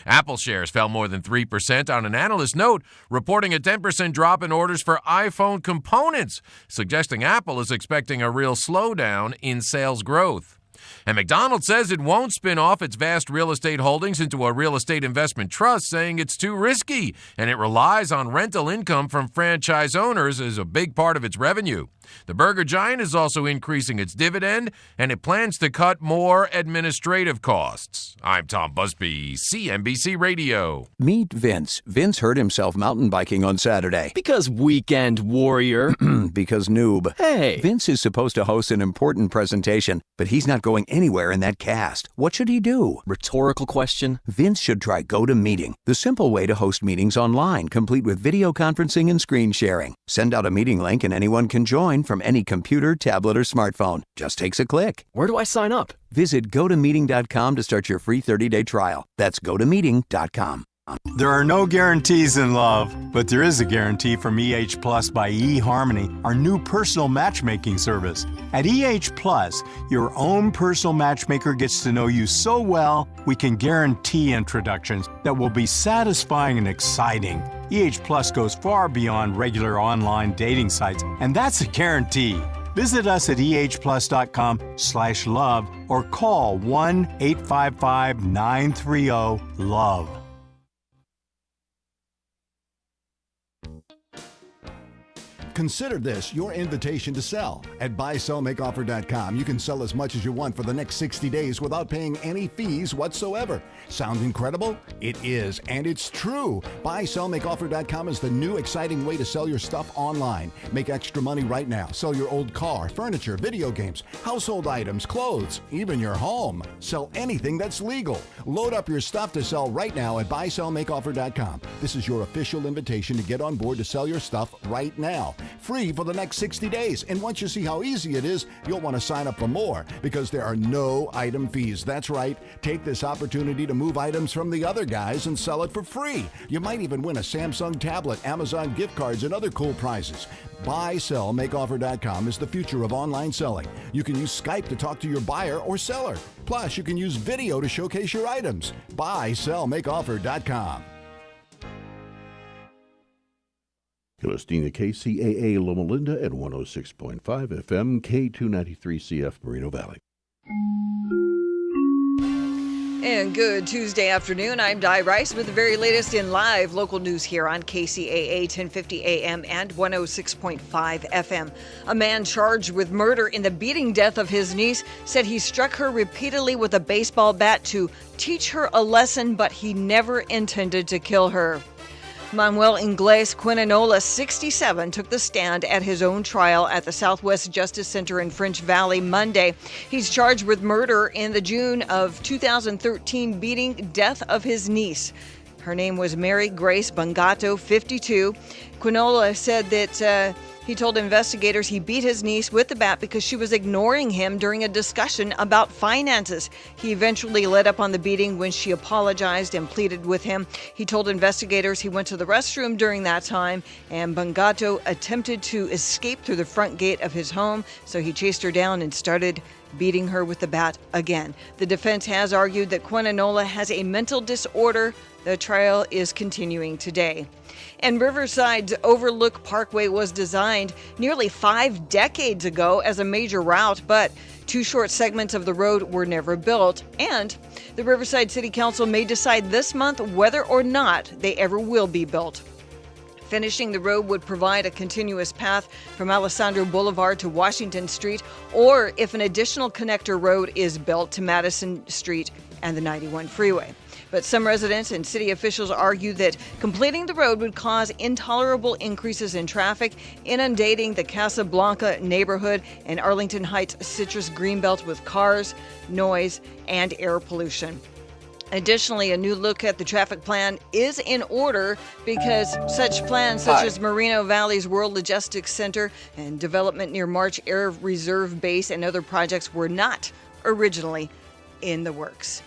Apple shares fell more than 3% on an analyst note, reporting a 10% drop in orders for iPhone components, suggesting Apple is expecting a real slowdown in sales growth. And McDonald's says it won't spin off its vast real estate holdings into a real estate investment trust, saying it's too risky, and it relies on rental income from franchise owners as a big part of its revenue. The burger giant is also increasing its dividend, and it plans to cut more administrative costs. I'm Tom Busby, CNBC Radio. Meet Vince. Vince hurt himself mountain biking on Saturday. Because weekend warrior. Because noob. Hey. Vince is supposed to host an important presentation, but he's not going anywhere in that cast. What should he do? Rhetorical question. Vince should try GoToMeeting, the simple way to host meetings online, complete with video conferencing and screen sharing. Send out a meeting link and anyone can join from any computer, tablet, or smartphone. Just takes a click. Where do I sign up? Visit GoToMeeting.com to start your free 30-day trial. That's GoToMeeting.com. There are no guarantees in love, but there is a guarantee from EH Plus by eHarmony, our new personal matchmaking service. At EH Plus, your own personal matchmaker gets to know you so well, we can guarantee introductions that will be satisfying and exciting. EH Plus goes far beyond regular online dating sites, and that's a guarantee. Visit us at ehplus.com/love or call 1-855-930-LOVE. Consider this your invitation to sell. At buysellmakeoffer.com, you can sell as much as you want for the next 60 days without paying any fees whatsoever. Sound incredible? It is, and it's true. Buysellmakeoffer.com is the new exciting way to sell your stuff online. Make extra money right now. Sell your old car, furniture, video games, household items, clothes, even your home. Sell anything that's legal. Load up your stuff to sell right now at buysellmakeoffer.com. This is your official invitation to get on board to sell your stuff right now. Free for the next 60 days. And once you see how easy it is, you'll want to sign up for more because there are no item fees. That's right. Take this opportunity to move items from the other guys and sell it for free. You might even win a Samsung tablet, Amazon gift cards, and other cool prizes. BuySellMakeOffer.com is the future of online selling. You can use Skype to talk to your buyer or seller. Plus, you can use video to showcase your items. BuySellMakeOffer.com. You're listening to KCAA Loma Linda at 106.5 FM, K293CF Moreno Valley. And good Tuesday afternoon. I'm Di Rice with the very latest in live local news here on KCAA 1050 AM and 106.5 FM. A man charged with murder in the beating death of his niece said he struck her repeatedly with a baseball bat to teach her a lesson, but he never intended to kill her. Manuel Ingles Quinanola, 67, took the stand at his own trial at the Southwest Justice Center in French Valley Monday. He's charged with murder in the June of 2013 beating death of his niece. Her name was Mary Grace Bangato, 52. Quinola said that he told investigators he beat his niece with the bat because she was ignoring him during a discussion about finances. He eventually let up on the beating when she apologized and pleaded with him. He told investigators he went to the restroom during that time, and Bangato attempted to escape through the front gate of his home, so he chased her down and started beating her with the bat again. The defense has argued that Quinanola has a mental disorder. The trial is continuing today. And Riverside's Overlook Parkway was designed nearly 5 decades ago as a major route, but 2 short segments of the road were never built. And the Riverside City Council may decide this month whether or not they ever will be built. Finishing the road would provide a continuous path from Alessandro Boulevard to Washington Street, or if an additional connector road is built to Madison Street and the 91 freeway. But some residents and city officials argue that completing the road would cause intolerable increases in traffic, inundating the Casablanca neighborhood and Arlington Heights citrus greenbelt with cars, noise, and air pollution. Additionally, a new look at the traffic plan is in order because such plans such as Moreno Valley's World Logistics Center and development near March Air Reserve Base and other projects were not originally in the works.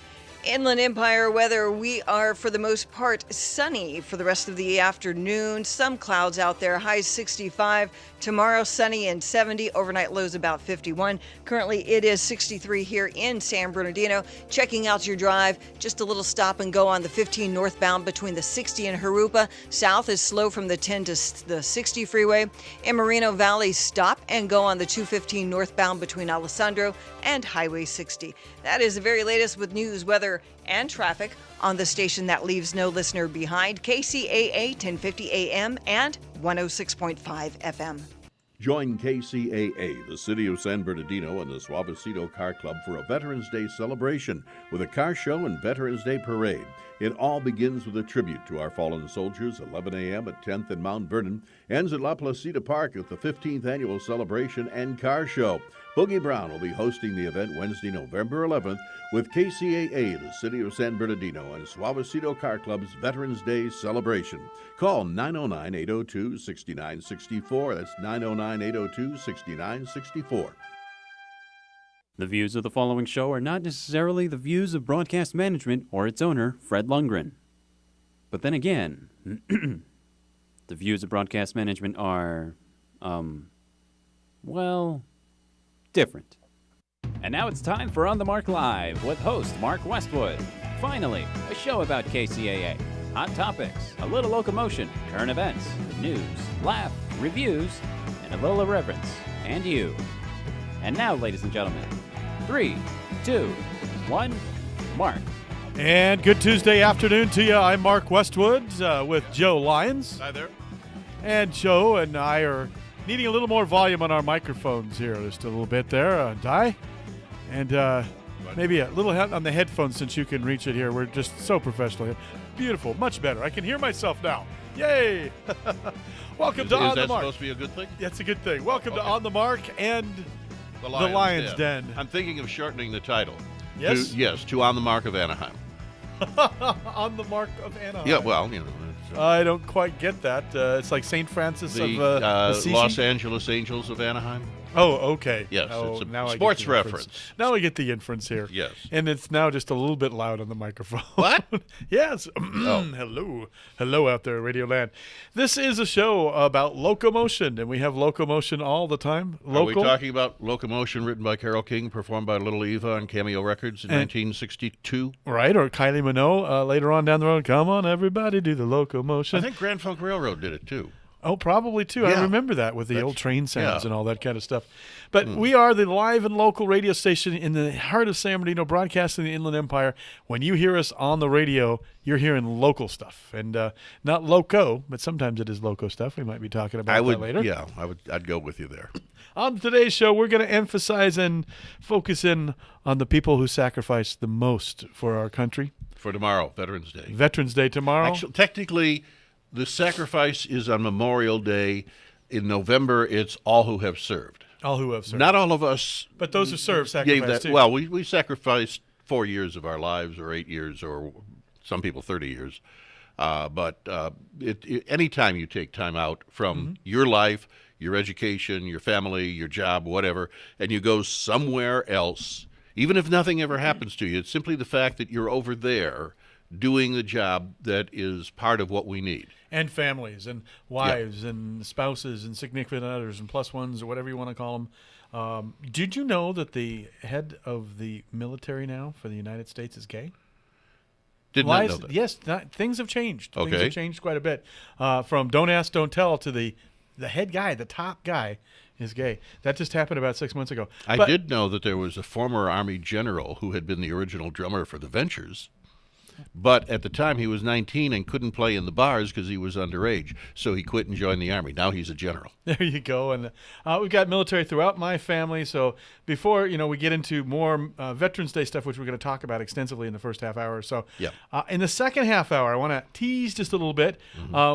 Inland Empire weather, we are for the most part sunny for the rest of the afternoon. Some clouds out there, highs 65. Tomorrow sunny and 70, overnight lows about 51. Currently it is 63 here in San Bernardino. Checking out your drive, just a little stop and go on the 15 northbound between the 60 and Jurupa. South is slow from the 10 to the 60 freeway. In Moreno Valley, stop and go on the 215 northbound between Alessandro and Highway 60. That is the very latest with news, weather, and traffic on the station that leaves no listener behind, KCAA 1050 AM and 106.5 FM. Join KCAA, the City of San Bernardino, and the Suavecito Car Club for a Veterans Day celebration with a car show and Veterans Day parade. It all begins with a tribute to our fallen soldiers, 11 a.m. at 10th and Mount Vernon, ends at La Placita Park at the 15th Annual Celebration and Car Show. Boogie Brown will be hosting the event Wednesday, November 11th with KCAA, the City of San Bernardino, and Suavecito Car Club's Veterans Day celebration. Call 909-802-6964. That's 909-802-6964. The views of the following show are not necessarily the views of broadcast management or its owner, Fred Lundgren. But then again, the views of broadcast management are, different. And now it's time for On the Mark Live with host Mark Westwood. Finally, a show about KCAA. Hot topics, a little locomotion, current events, news, laugh, reviews, and a little irreverence. And you. And now, ladies and gentlemen, 3, 2, 1, Mark. And good Tuesday afternoon to you. I'm Mark Westwood with Joe Lyons. Hi there. And Joe and I are needing a little more volume on our microphones here. Just a little bit there, Di. And maybe a little on the headphones since you can reach it here. We're just so professional here. Beautiful. Much better. I can hear myself now. Yay. Welcome to On the Mark. Is that supposed to be a good thing? That's a good thing. Welcome to On the Mark and the Lyons Den. I'm thinking of shortening the title. Yes? To On the Mark of Anaheim. On the Mark of Anaheim. Yeah, well, I don't quite get that. It's like St. Francis of Assisi? Los Angeles Angels of Anaheim. Oh, okay. Yes, it's a sports reference. Now I get the inference here. Yes. And it's now just a little bit loud on the microphone. What? Yes. Hello. Hello out there, Radio Land. This is a show about locomotion, and we have locomotion all the time. Are we talking about Locomotion, written by Carole King, performed by Little Eva on Cameo Records in 1962? Right, or Kylie Minogue later on down the road. Come on, everybody, do the locomotion. I think Grand Funk Railroad did it, too. Oh, probably, too. Yeah. I remember that with the old train sounds and all that kind of stuff. But we are the live and local radio station in the heart of San Bernardino, broadcasting the Inland Empire. When you hear us on the radio, you're hearing local stuff. And not loco, but sometimes it is loco stuff. We might be talking about that later. Yeah, I'd go with you there. On today's show, we're going to emphasize and focus in on the people who sacrificed the most for our country. For tomorrow, Veterans Day. Veterans Day tomorrow. Actually, technically, the sacrifice is on Memorial Day. In November, it's all who have served. All who have served. Not all of us. But those who served sacrificed too. Well, we sacrificed 4 years of our lives, or 8 years, or some people 30 years. But anytime you take time out from your life, your education, your family, your job, whatever, and you go somewhere else, even if nothing ever happens to you, it's simply the fact that you're over there doing the job that is part of what we need. And families and wives and spouses and significant others and plus ones or whatever you want to call them. Did you know that the head of the military now for the United States is gay? Did not know that. Yes, things have changed. Okay. Things have changed quite a bit. From don't ask, don't tell to the head guy, the top guy is gay. That just happened about 6 months ago. I did know that there was a former Army general who had been the original drummer for the Ventures. But at the time, he was 19 and couldn't play in the bars because he was underage. So he quit and joined the Army. Now he's a general. There you go. And we've got military throughout my family. So before we get into more Veterans Day stuff, which we're going to talk about extensively in the first half hour or so. Yeah. In the second half hour, I want to tease just a little bit.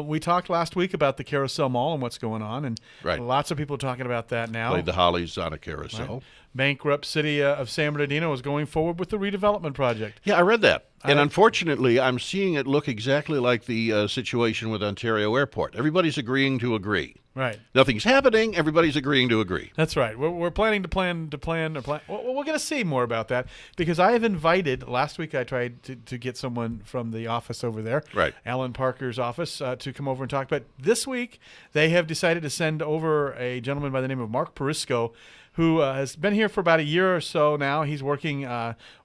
We talked last week about the Carousel Mall and what's going on. And lots of people are talking about that now. Played the Hollies on a carousel. Right. Bankrupt city of San Bernardino is going forward with the redevelopment project. Yeah, I read that. And unfortunately, I'm seeing it look exactly like the situation with Ontario Airport. Everybody's agreeing to agree. Right. Nothing's happening. Everybody's agreeing to agree. That's right. We're planning to plan. Well, we're going to see more about that because I have invited. Last week I tried to get someone from the office over there, right, Alan Parker's office, to come over and talk. But this week they have decided to send over a gentleman by the name of Mark Perisco, who has been here for about a year or so now. He's working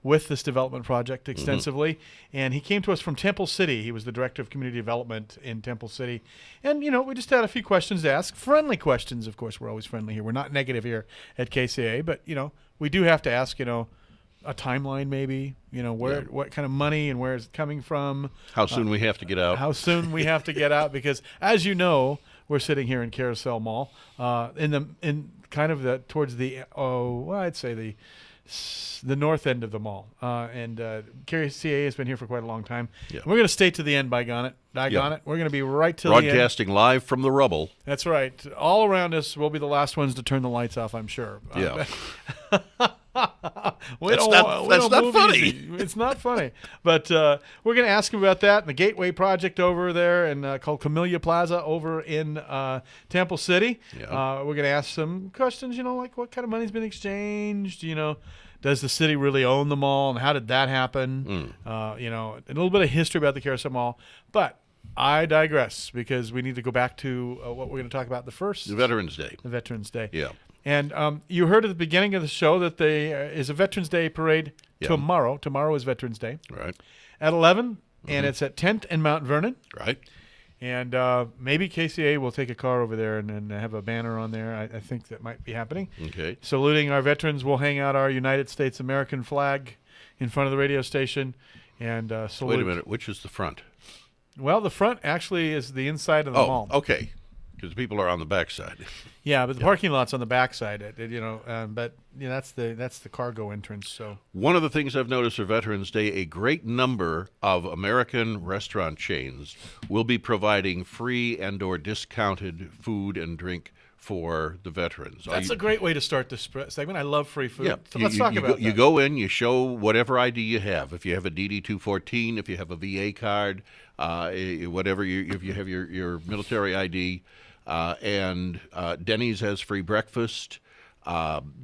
with this development project extensively, and he came to us from Temple City. He was the director of community development in Temple City. And, we just had a few questions to ask. Friendly questions, of course. We're always friendly here. We're not negative here at Kcaa, but, we do have to ask, a timeline maybe, what kind of money and where is it coming from. How soon we have to get out. How soon we have to get out because, as you know, we're sitting here in Carousel Mall in kind of towards the I'd say the north end of the mall, and Kcaa has been here for quite a long time. Yeah. We're going to stay to the end. By it. We're going to be right to the end. Broadcasting live from the rubble. That's right. All around us, we'll be the last ones to turn the lights off, I'm sure. Yeah. That's not funny. It's not funny. But we're going to ask him about that and the Gateway Project over there and called Camellia Plaza over in Temple City. Yeah. We're going to ask some questions, like what kind of money's been exchanged, does the city really own the mall and how did that happen? A little bit of history about the Carousel Mall. But I digress because we need to go back to what we're going to talk about the Veterans Day. The Veterans Day. Yeah. And you heard at the beginning of the show that there is a Veterans Day parade tomorrow. Tomorrow is Veterans Day. Right. At 11, and it's at 10th and Mount Vernon. Right. And maybe Kcaa will take a car over there and have a banner on there. I think that might be happening. Okay. Saluting our veterans, we'll hang out our United States American flag in front of the radio station and salute. Wait a minute. Which is the front? Well, the front actually is the inside of the mall. Okay. Because people are on the backside. Yeah, but the parking lot's on the backside. But that's the cargo entrance. So one of the things I've noticed for Veterans Day, a great number of American restaurant chains will be providing free and/or discounted food and drink for the veterans. That's a great way to start this segment. I love free food. Yeah. So let's talk about that. You go in, you show whatever ID you have. If you have a DD-214, if you have a VA card, whatever, if you have your military ID. And Denny's has free breakfast.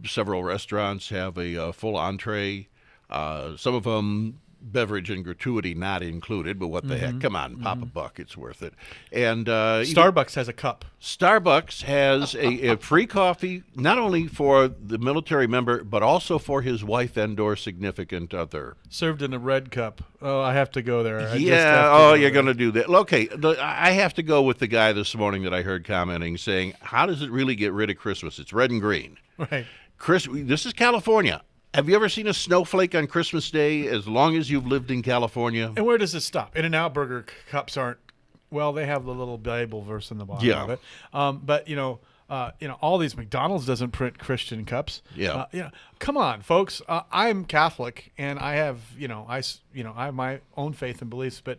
Several restaurants have a full entree. Some of them beverage and gratuity not included, but what the heck? Come on, pop a buck. It's worth it. And Starbucks has a cup. Starbucks has a free coffee, not only for the military member, but also for his wife and/or significant other. Served in a red cup. Oh, I have to go there. You're going to do that. Okay, I have to go with the guy this morning that I heard commenting saying, how does it really get rid of Christmas? It's red and green. Right. This is California. Have you ever seen a snowflake on Christmas Day as long as you've lived in California? And where does it stop? In-N-Out Burger cups aren't, well, they have the little Bible verse in the bottom of it. But, all these, McDonald's doesn't print Christian cups. Yeah. Come on, folks. I'm Catholic, and I have, I have my own faith and beliefs, but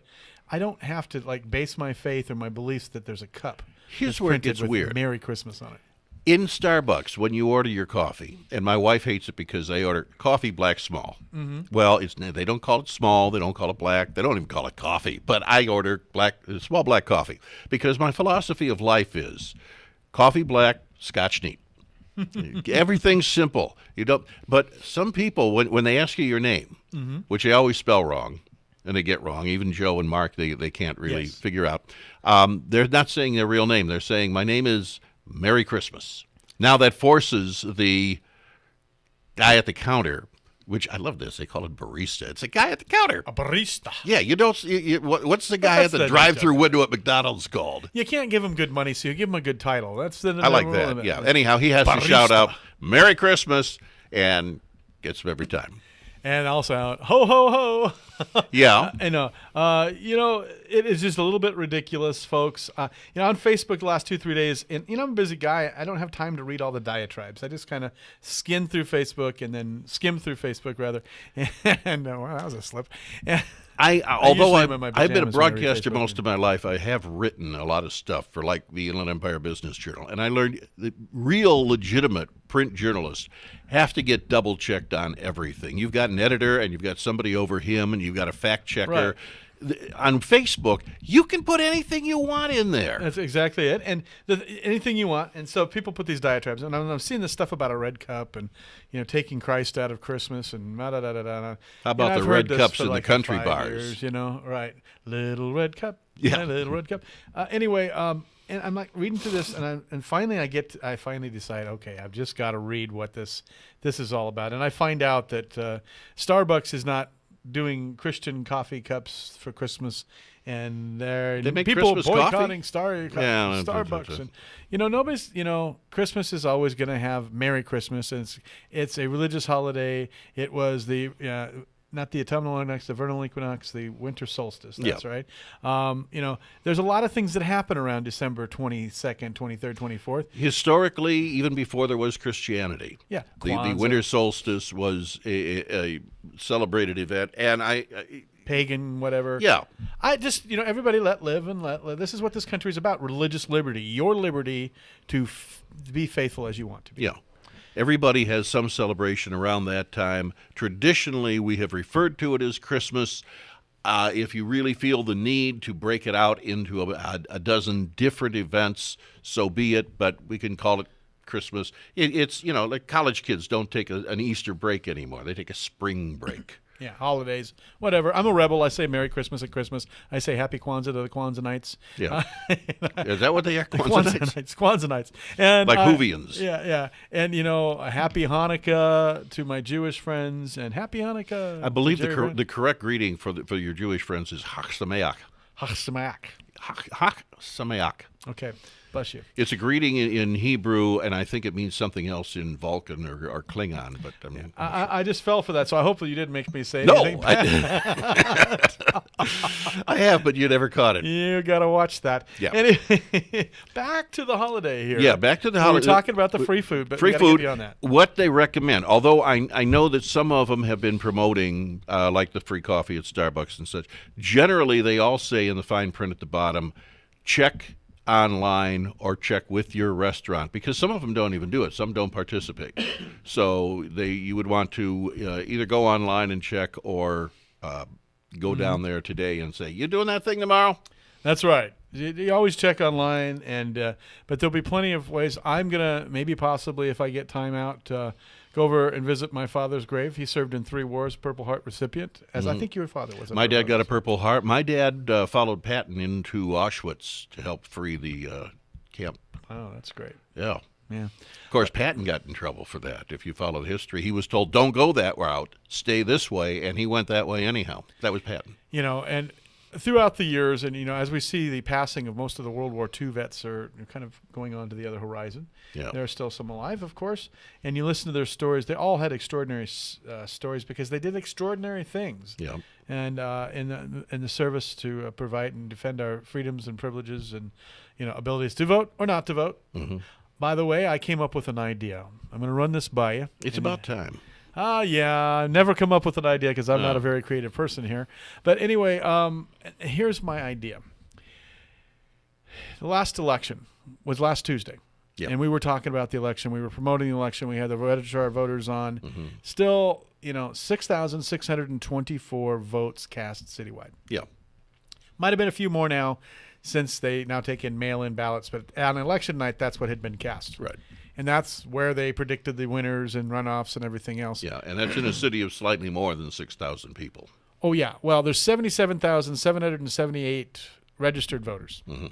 I don't have to, base my faith or my beliefs that there's a cup. Here's where it gets weird. Merry Christmas on it. In Starbucks, when you order your coffee, and my wife hates it because they order coffee black small. Mm-hmm. Well, they don't call it small, they don't call it black, they don't even call it coffee. But I order small black coffee because my philosophy of life is coffee black, Scotch neat. Everything's simple. But some people, when they ask you your name, which they always spell wrong, and they get wrong, even Joe and Mark, they can't really figure out. They're not saying their real name. They're saying, my name is Merry Christmas. Now that forces the guy at the counter, which I love this, they call it barista. It's a guy at the counter. A barista. Yeah, what's the guy at the drive-through window at McDonald's called? You can't give him good money, so you give him a good title. That's the I like that, yeah. Anyhow, he has to shout out, Merry Christmas, and gets him every time. And also out, ho, ho, ho. Yeah. It is just a little bit ridiculous, folks. On Facebook the last 2-3 days, and, I'm a busy guy. I don't have time to read all the diatribes. I just kind of skim through Facebook, and well, that was a slip. Although I've been a broadcaster most of my life, I have written a lot of stuff for the Inland Empire Business Journal, and I learned that real legitimate print journalists have to get double checked on everything. You've got an editor, and you've got somebody over him, and you've got a fact checker. Right. on Facebook, you can put anything you want in there. That's exactly it. And anything you want. And so people put these diatribes. And I'm seeing this stuff about a red cup and, taking Christ out of Christmas and da-da-da-da-da. How about the red cups in the country bars? Years, right. Little red cup. Yeah. Little red cup. Anyway, and I'm like reading through this, and finally I finally decide, okay, I've just got to read what this is all about. And I find out that Starbucks is not doing Christian coffee cups for Christmas, and they make people Christmas boycotting coffee? Starbucks, and nobody's Christmas is always going to have Merry Christmas, and it's a religious holiday. It was the not the autumnal equinox, the vernal equinox, the winter solstice. That's right. There's a lot of things that happen around December 22nd, 23rd, 24th. Historically, even before there was Christianity, Yeah, the winter solstice was a celebrated event, and pagan, whatever. Yeah. I just, everybody let live and let live. This is what this country is about, religious liberty, your liberty to be faithful as you want to be. Yeah. Everybody has some celebration around that time. Traditionally, we have referred to it as Christmas. If you really feel the need to break it out into a dozen different events, so be it, but we can call it Christmas. It's, like college kids don't take an Easter break anymore. They take a spring break. Yeah, holidays, whatever. I'm a rebel. I say Merry Christmas at Christmas. I say Happy Kwanzaa to the Kwanzaa-nites. Yeah. Is that what they are? Kwanzaa-nites? Kwanzaa-nites. And, like Hoovians. Yeah. And, a Happy Hanukkah to my Jewish friends, and Happy Hanukkah. I believe the correct greeting for your Jewish friends is Chag Sameach. Chag Sameach. Chag Sameach. Okay. Bless you. It's a greeting in Hebrew, and I think it means something else in Vulcan or Klingon. But I just fell for that, so I hope you didn't make me say no, anything. I have, but you never caught it. You got to watch that. Yeah. Anyway, back to the holiday here. Yeah, back to the holiday. We were talking about the free food, but free we food. Get on that. What they recommend, although I know that some of them have been promoting, like the free coffee at Starbucks and such. Generally, they all say in the fine print at the bottom, check online or check with your restaurant, because some of them don't even do it. Some don't participate. So you would want to either go online and check or go down there today and say, you doing that thing tomorrow? That's right. You always check online, but there'll be plenty of ways. I'm going to maybe possibly, if I get time out, go over and visit my father's grave. He served in 3 wars, Purple Heart recipient, as I think your father was. My dad got a Purple Heart. My dad followed Patton into Auschwitz to help free the camp. Oh, that's great. Yeah. Yeah. Of course, Patton got in trouble for that. If you follow the history, he was told, don't go that route, stay this way, and he went that way anyhow. That was Patton. And throughout the years, and as we see the passing of most of the World War II vets are kind of going on to the other horizon. Yeah. There are still some alive, of course, and you listen to their stories. They all had extraordinary stories because they did extraordinary things. Yeah. And in the service to provide and defend our freedoms and privileges and abilities to vote or not to vote. Mm-hmm. By the way, I came up with an idea. I'm going to run this by you. It's about time. Yeah, I never come up with an idea because I'm not a very creative person here. But anyway, here's my idea. The last election was last Tuesday. Yep. And we were talking about the election. We were promoting the election. We had the registrar of voters on. Mm-hmm. Still, 6,624 votes cast citywide. Yeah. Might have been a few more now since they now take in mail-in ballots. But on election night, that's what had been cast. Right. And that's where they predicted the winners and runoffs and everything else. Yeah, and that's in a city of slightly more than 6,000 people. Oh, yeah. Well, there's 77,778 registered voters. Mm-hmm.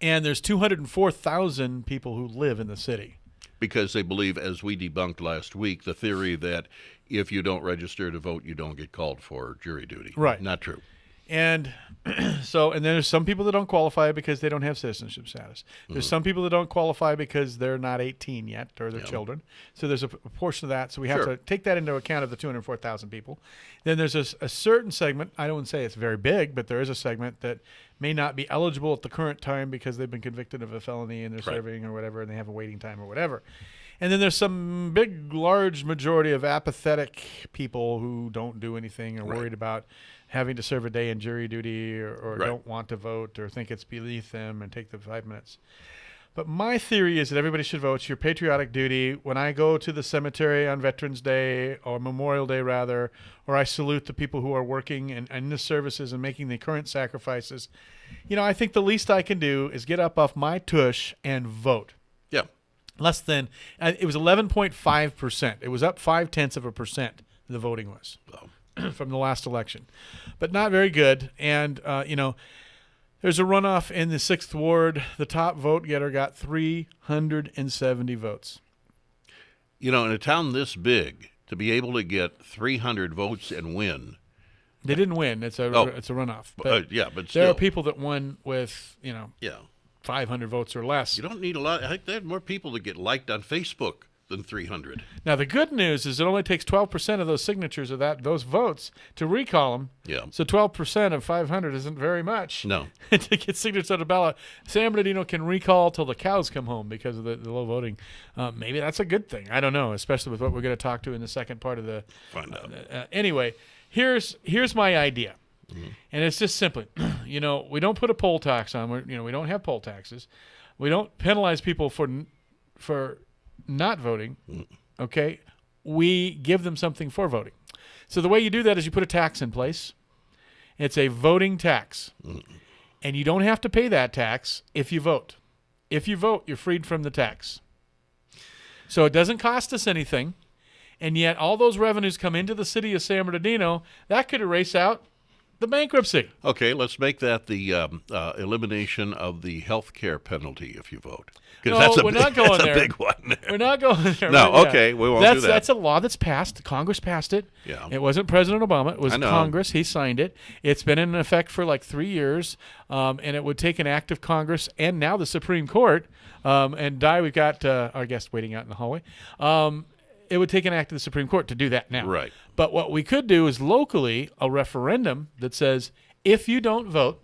And there's 204,000 people who live in the city. Because they believe, as we debunked last week, the theory that if you don't register to vote, you don't get called for jury duty. Right. Not true. And and then there's some people that don't qualify because they don't have citizenship status. There's some people that don't qualify because they're not 18 yet or they're children. So there's a portion of that. So we have to take that into account of the 204,000 people. Then there's a certain segment, I don't say it's very big, but there is a segment that may not be eligible at the current time because they've been convicted of a felony and they're serving or whatever and they have a waiting time or whatever. And then there's some big, large majority of apathetic people who don't do anything or worried about having to serve a day in jury duty or don't want to vote or think it's beneath them and take the 5 minutes. But my theory is that everybody should vote. It's your patriotic duty. When I go to the cemetery on Veterans Day or Memorial Day, rather, or I salute the people who are working and in the services and making the current sacrifices, I think the least I can do is get up off my tush and vote. Yeah. Less than, it was 11.5%. It was up 0.5%, the voting was from the last election. But not very good. And, there's a runoff in the 6th Ward. The top vote getter got 370 votes. In a town this big, to be able to get 300 votes and win. They didn't win. It's a runoff. But but still. There are people that won with, 500 votes or less. You don't need a lot. I think they had more people to get liked on Facebook than 300. Now, the good news is it only takes 12% of those signatures of those votes to recall them. Yeah. So 12% of 500 isn't very much. No. To get signatures on the ballot. San Bernardino can recall till the cows come home because of the low voting. Maybe that's a good thing. I don't know, especially with what we're going to talk to in the second part of the. Find out. Anyway, here's my idea. Mm-hmm. And it's just simply, we don't put a poll tax on. We don't have poll taxes. We don't penalize people for not voting, okay? We give them something for voting. So the way you do that is you put a tax in place. It's a voting tax. And you don't have to pay that tax if you vote. If you vote, you're freed from the tax. So it doesn't cost us anything, and yet all those revenues come into the city of San Bernardino. That could erase out the bankruptcy. Okay, let's make that the elimination of the health care penalty if you vote. No, that's we're not going that's there. a big one. We're not going there. No, okay, we won't do that. That's a law that's passed. Congress passed it. Yeah. It wasn't President Obama. It was Congress. He signed it. It's been in effect for like 3 years, and it would take an act of Congress and now the Supreme Court. And we've got our guest waiting out in the hallway. It would take an act of the Supreme Court to do that now. Right. But what we could do is locally a referendum that says if you don't vote,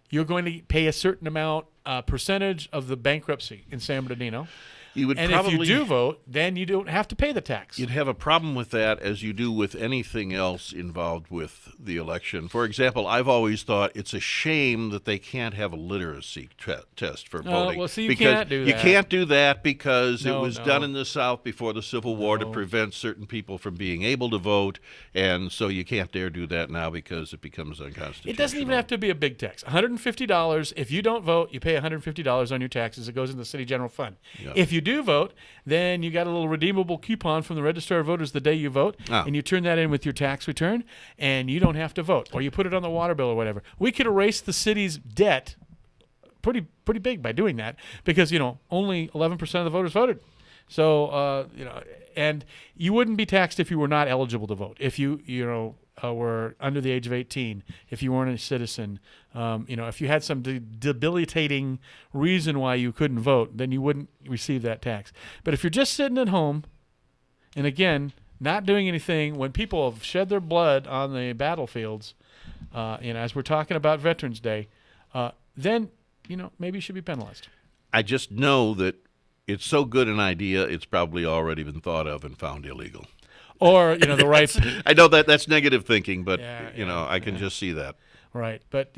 you're going to pay a certain amount, percentage of the bankruptcy in San Bernardino. If you do vote, then you don't have to pay the tax. You'd have a problem with that as you do with anything else involved with the election. For example, I've always thought it's a shame that they can't have a literacy test for voting. Well, see, you can't do that. You can't do that because it was done in the South before the Civil War to prevent certain people from being able to vote, and so you can't dare do that now because it becomes unconstitutional. It doesn't even have to be a big tax. $150. If you don't vote, you pay $150 on your taxes. It goes in the city general fund. Yeah. If you do vote, then you got a little redeemable coupon from the Register of Voters the day you vote, and you turn that in with your tax return, and you don't have to vote, or you put it on the water bill or whatever. We could erase the city's debt pretty big by doing that because, only 11% of the voters voted. So, and you wouldn't be taxed if you were not eligible to vote. If you were under the age of 18, if you weren't a citizen, if you had some debilitating reason why you couldn't vote, then you wouldn't receive that tax. But if you're just sitting at home, and again, not doing anything, when people have shed their blood on the battlefields, as we're talking about Veterans Day, then, maybe you should be penalized. I just know that it's so good an idea, it's probably already been thought of and found illegal. Or, the rights. I know that's negative thinking, but, I can just see that. Right. But,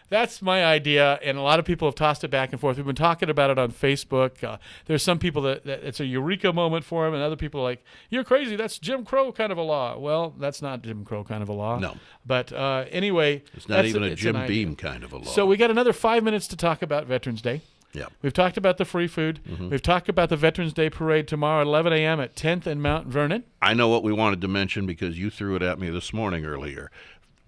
that's my idea, and a lot of people have tossed it back and forth. We've been talking about it on Facebook. There's some people that it's a eureka moment for them, and other people are like, you're crazy, that's Jim Crow kind of a law. Well, that's not Jim Crow kind of a law. No. But anyway. It's not even a Jim Beam kind of a law. So we got another 5 minutes to talk about Veterans Day. Yeah. We've talked about the free food. We've talked about the Veterans Day Parade tomorrow at 11 a.m. at 10th and Mount Vernon. I know what we wanted to mention because you threw it at me this morning earlier.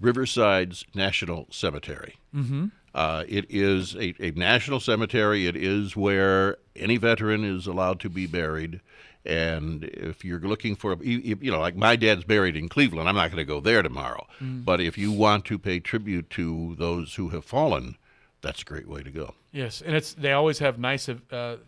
Riverside's National Cemetery. It is a national cemetery. It is where any veteran is allowed to be buried. And if you're looking for, like my dad's buried in Cleveland, I'm not going to go there tomorrow. But if you want to pay tribute to those who have fallen, that's a great way to go. Yes, and they always have nice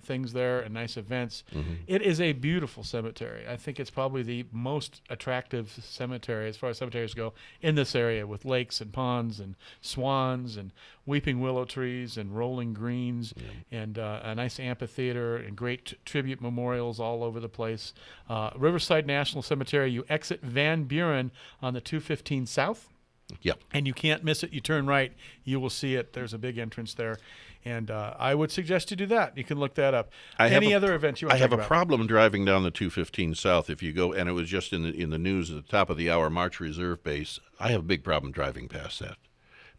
things there and nice events. It is a beautiful cemetery. I think it's probably the most attractive cemetery as far as cemeteries go in this area, with lakes and ponds and swans and weeping willow trees and rolling greens and a nice amphitheater and great tribute memorials all over the place. Riverside National Cemetery, you exit Van Buren on the 215 South. Yep. And you can't miss it. You turn right, you will see it. There's a big entrance there. And I would suggest you do that. You can look that up. Any other events you want to talk about? I have a problem driving down the 215 South if you go, and it was just in the news at the top of the hour, March Reserve Base. I have a big problem driving past that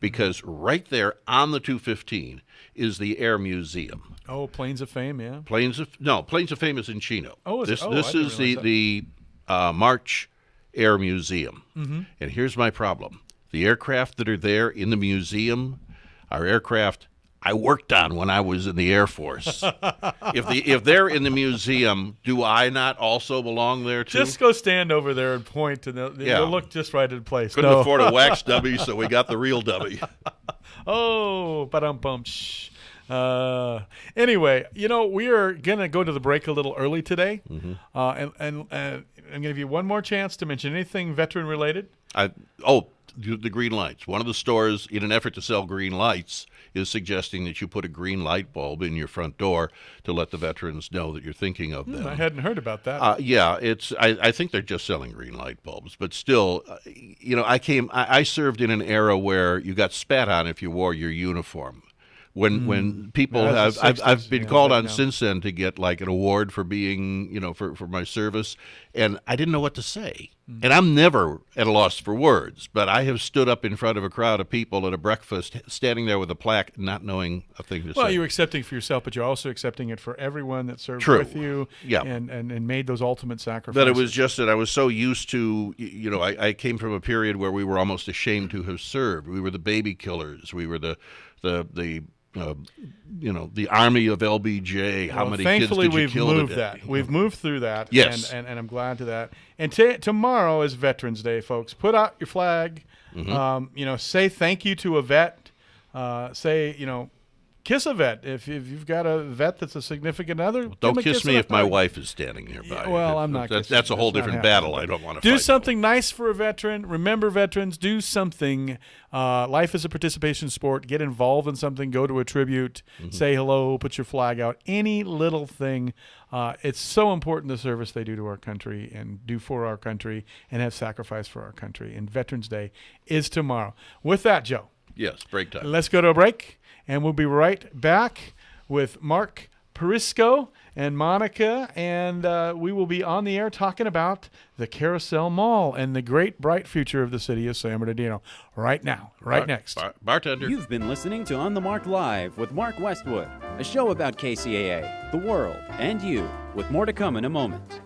because right there on the 215 is the Air Museum. Oh, Planes of Fame, yeah. Planes of Fame is in Chino. Oh, is this it? This is the March Air Museum. Mm-hmm. And here's my problem. The aircraft that are there in the museum are aircraft I worked on when I was in the Air Force. If they're in the museum, do I not also belong there too? Just go stand over there and point, and they'll look just right in place. Couldn't afford a wax dummy, so we got the real dummy. Oh, ba-dum-bum. Anyway, we are going to go to the break a little early today. Mm-hmm. And I'm going to give you one more chance to mention anything veteran-related. The green lights. One of the stores, in an effort to sell green lights, is suggesting that you put a green light bulb in your front door to let the veterans know that you're thinking of them. I hadn't heard about that. I think they're just selling green light bulbs, but still, I served in an era where you got spat on if you wore your uniform. When people I've been called on since then to get like an award for being, for my service, and I didn't know what to say. And I'm never at a loss for words, but I have stood up in front of a crowd of people at a breakfast, standing there with a plaque, not knowing a thing to say. Well, you're accepting for yourself, but you're also accepting it for everyone that served with you, and made those ultimate sacrifices. But it was just that I was so used to, I came from a period where we were almost ashamed to have served. We were the baby killers. We were the army of LBJ. How many kids did you kill today? Thankfully, we've moved that. We've moved through that. Yes. And I'm glad to that. And tomorrow is Veterans Day, folks. Put out your flag. Mm-hmm. Say thank you to a vet. Kiss a vet. If you've got a vet that's a significant other, don't kiss me if my wife is standing nearby. I'm not. That's a whole different battle. I don't want to do something nice for a veteran. Remember veterans. Do something. Life is a participation sport. Get involved in something. Go to a tribute. Mm-hmm. Say hello. Put your flag out. Any little thing. It's so important, the service they do to our country and do for our country and have sacrificed for our country. And Veterans Day is tomorrow. With that, Joe. Yes, break time. Let's go to a break. And we'll be right back with Mark Perisco and Monica, and we will be on the air talking about the Carousel Mall and the great, bright future of the city of San Bernardino. Right now, next. Bartender. You've been listening to On the Mark Live with Mark Westwood, a show about KCAA, the world, and you, with more to come in a moment.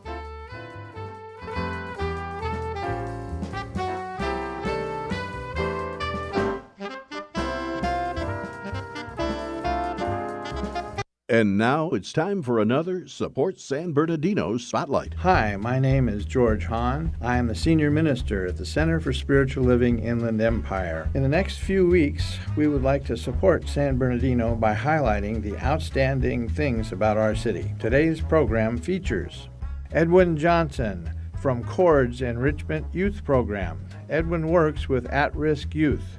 And now it's time for another Support San Bernardino Spotlight. Hi, my name is George Hahn. I am the Senior Minister at the Center for Spiritual Living Inland Empire. In the next few weeks, we would like to support San Bernardino by highlighting the outstanding things about our city. Today's program features Edwin Johnson from CORD's Enrichment Youth Program. Edwin works with at-risk youth.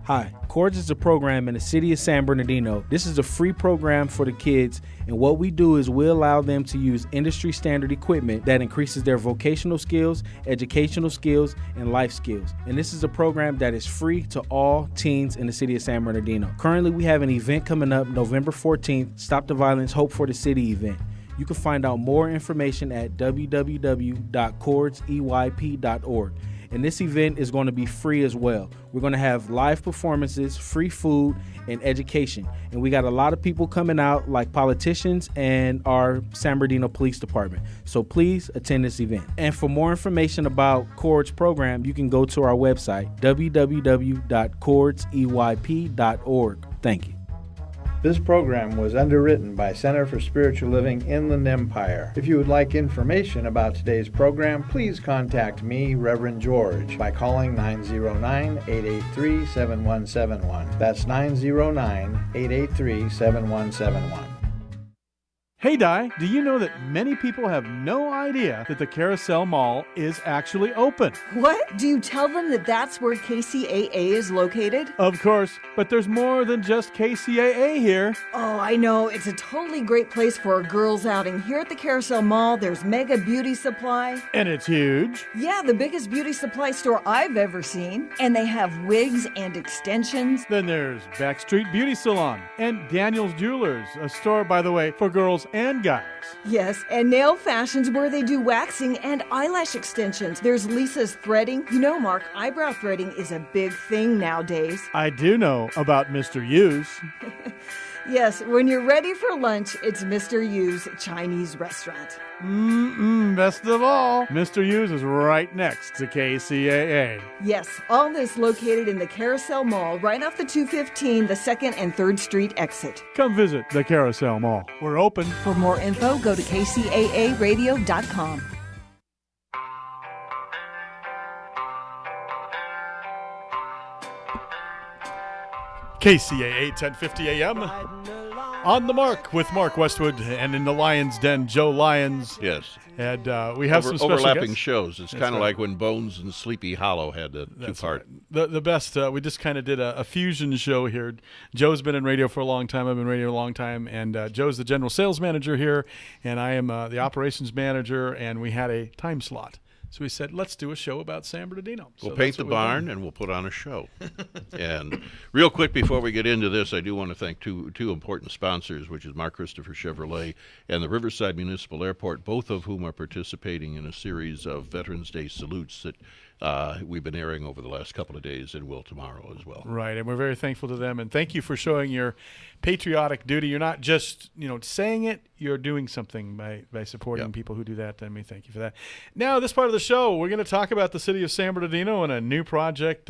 Hi, CORDS is a program in the city of San Bernardino. This is a free program for the kids, and what we do is we allow them to use industry standard equipment that increases their vocational skills, educational skills, and life skills. And this is a program that is free to all teens in the city of San Bernardino. Currently, we have an event coming up November 14th, Stop the Violence, Hope for the City event. You can find out more information at www.cordseyp.org. And this event is going to be free as well. We're going to have live performances, free food, and education. And we got a lot of people coming out, like politicians and our San Bernardino Police Department. So please attend this event. And for more information about CORD's program, you can go to our website, www.cordseyp.org. Thank you. This program was underwritten by Center for Spiritual Living Inland Empire. If you would like information about today's program, please contact me, Reverend George, by calling 909-883-7171. That's 909-883-7171. Hey, Di, do you know that many people have no idea that the Carousel Mall is actually open? What? Do you tell them that that's where KCAA is located? Of course, but there's more than just KCAA here. Oh, I know. It's a totally great place for a girls' outing. Here at the Carousel Mall, there's Mega Beauty Supply. And it's huge. Yeah, the biggest beauty supply store I've ever seen. And they have wigs and extensions. Then there's Backstreet Beauty Salon and Daniel's Jewelers, a store, by the way, for girls and guys. Yes, and Nail Fashions where they do waxing and eyelash extensions. There's Lisa's Threading. You know, Mark, eyebrow threading is a big thing nowadays. I do know about Mr. Yu's. Yes, when you're ready for lunch, it's Mr. Yu's Chinese restaurant. Best of all, Mr. Yu's is right next to KCAA. Yes, all this located in the Carousel Mall, right off the 215, the 2nd and 3rd Street exit. Come visit the Carousel Mall. We're open. For more info, go to kcaaradio.com. KCAA 1050 AM. On the Mark with Mark Westwood, and in the Lyons Den, Joe Lyons. Yes. And we have some special overlapping guests. shows. It's kind of like when Bones and Sleepy Hollow had the two-part. Right. The best. We just kind of did a fusion show here. Joe's been in radio for a long time. I've been in radio a long time. And Joe's the general sales manager here, and I am the operations manager, and we had a time slot. So we said, let's do a show about San Bernardino. We'll paint the barn and we'll put on a show. And real quick before we get into this, I do want to thank two important sponsors, which is Mark Christopher Chevrolet and the Riverside Municipal Airport, both of whom are participating in a series of Veterans Day salutes that we've been airing over the last couple of days and will tomorrow as well. Right, and we're very thankful to them. And thank you for showing your patriotic duty. You're not just saying it, you're doing something by supporting people who do that. And we thank you for that. Now, this part of the show, we're going to talk about the city of San Bernardino and a new project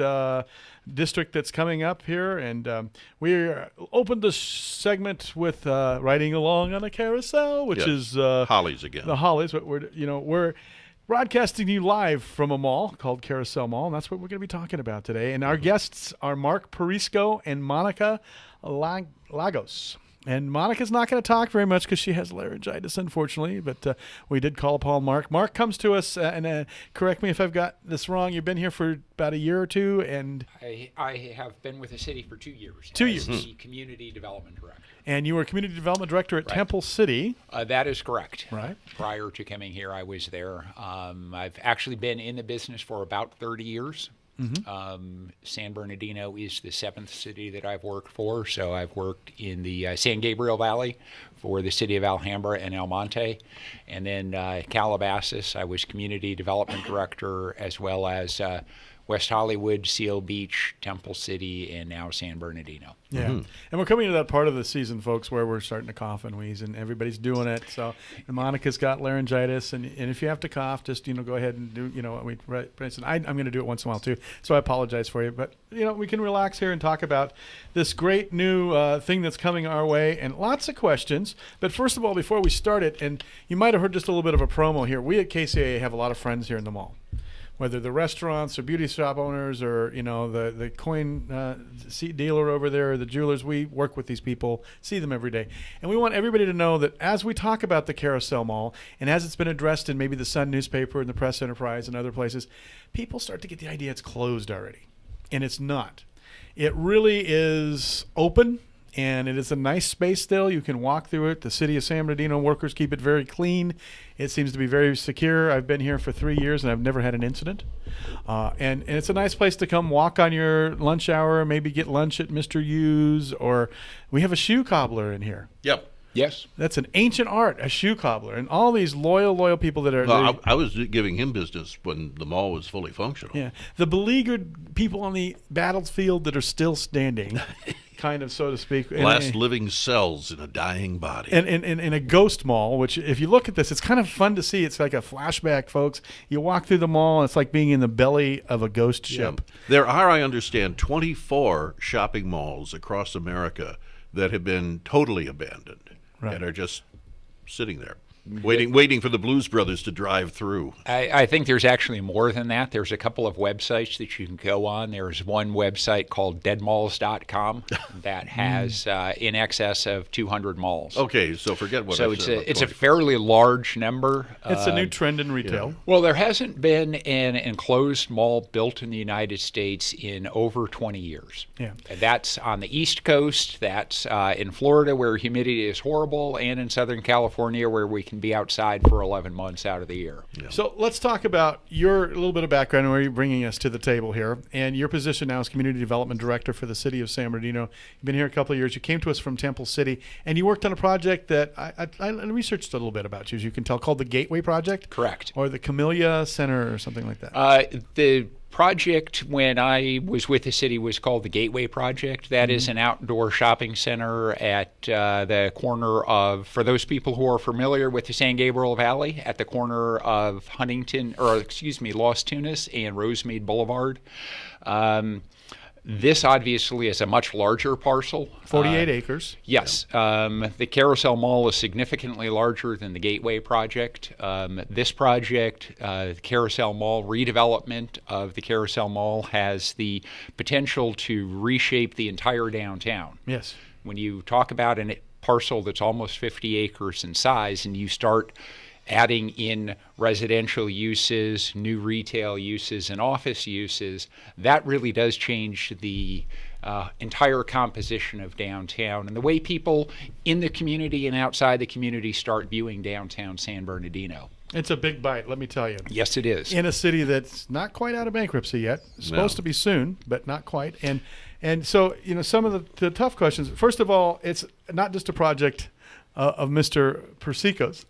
district that's coming up here. And we opened the segment with riding along on a carousel, which is Hollies again. The Hollies, but we're broadcasting you live from a mall called Carousel Mall, and that's what we're going to be talking about today. And our guests are Mark Perisco and Monica Lagos. And Monica's not going to talk very much because she has laryngitis, unfortunately, but we did call upon Mark. Mark comes to us, and correct me if I've got this wrong, you've been here for about a year or two, and I have been with the city for 2 years. 2 years. As the Community Development Director. And you were Community Development Director at Temple City. That is correct. Right. Prior to coming here, I was there. I've actually been in the business for about 30 years. Mm-hmm. San Bernardino is the 7th city that I've worked for. So I've worked in the San Gabriel Valley for the city of Alhambra and El Monte. And then Calabasas, I was Community Development Director, as well as West Hollywood, Seal Beach, Temple City, and now San Bernardino. Yeah, and we're coming to that part of the season, folks, where we're starting to cough and wheeze, and everybody's doing it. So, and Monica's got laryngitis, and if you have to cough, just go ahead and do. I'm going to do it once in a while too. So I apologize for you, but we can relax here and talk about this great new thing that's coming our way, and lots of questions. But first of all, before we start it, and you might have heard just a little bit of a promo here. We at KCAA have a lot of friends here in the mall. Whether the restaurants or beauty shop owners or, the coin seat dealer over there or the jewelers, we work with these people, see them every day. And we want everybody to know that as we talk about the Carousel Mall and as it's been addressed in maybe the Sun newspaper and the Press Enterprise and other places, people start to get the idea it's closed already. And it's not. It really is open. And it is a nice space still. You can walk through it. The city of San Bernardino workers keep it very clean. It seems to be very secure. I've been here for 3 years, and I've never had an incident. And it's a nice place to come walk on your lunch hour, maybe get lunch at Mr. Yu's, or we have a shoe cobbler in here. Yep. Yes. That's an ancient art, a shoe cobbler. And all these loyal people that are... Well, I was giving him business when the mall was fully functional. Yeah. The beleaguered people on the battlefield that are still standing... kind of, so to speak. Last living cells in a dying body. And in a ghost mall, which if you look at this, it's kind of fun to see. It's like a flashback, folks. You walk through the mall, and it's like being in the belly of a ghost ship. There are, I understand, 24 shopping malls across America that have been totally abandoned and are just sitting there. Waiting for the Blues Brothers to drive through. I think there's actually more than that. There's a couple of websites that you can go on. There's one website called deadmalls.com that has in excess of 200 malls. Okay, so forget what I said. So it's a fairly large number. It's a new trend in retail. Well, there hasn't been an enclosed mall built in the United States in over 20 years. Yeah. That's on the East Coast. That's in Florida, where humidity is horrible, and in Southern California, where we can be outside for 11 months out of the year. Yeah. So let's talk about your little bit of background and where you're bringing us to the table here. And your position now as Community Development Director for the City of San Bernardino. You've been here a couple of years. You came to us from Temple City, and you worked on a project that I researched a little bit about you, as you can tell, called the Gateway Project? Correct. Or the Camellia Center or something like that? The project, when I was with the city, was called the Gateway Project. That is an outdoor shopping center at the corner of, for those people who are familiar with the San Gabriel Valley, at the corner of Los Tunas and Rosemead Boulevard. This obviously is a much larger parcel. 48 acres. Yes. The Carousel Mall is significantly larger than the Gateway Project. This project, the Carousel Mall, redevelopment of the Carousel Mall, has the potential to reshape the entire downtown. Yes. When you talk about a parcel that's almost 50 acres in size and you start adding in residential uses, new retail uses, and office uses, that really does change the entire composition of downtown and the way people in the community and outside the community start viewing downtown San Bernardino. It's a big bite, let me tell you. Yes, it is. In a city that's not quite out of bankruptcy yet. It's supposed to be soon, but not quite. And so, some of the tough questions. First of all, it's not just a project of Mr. Persico's.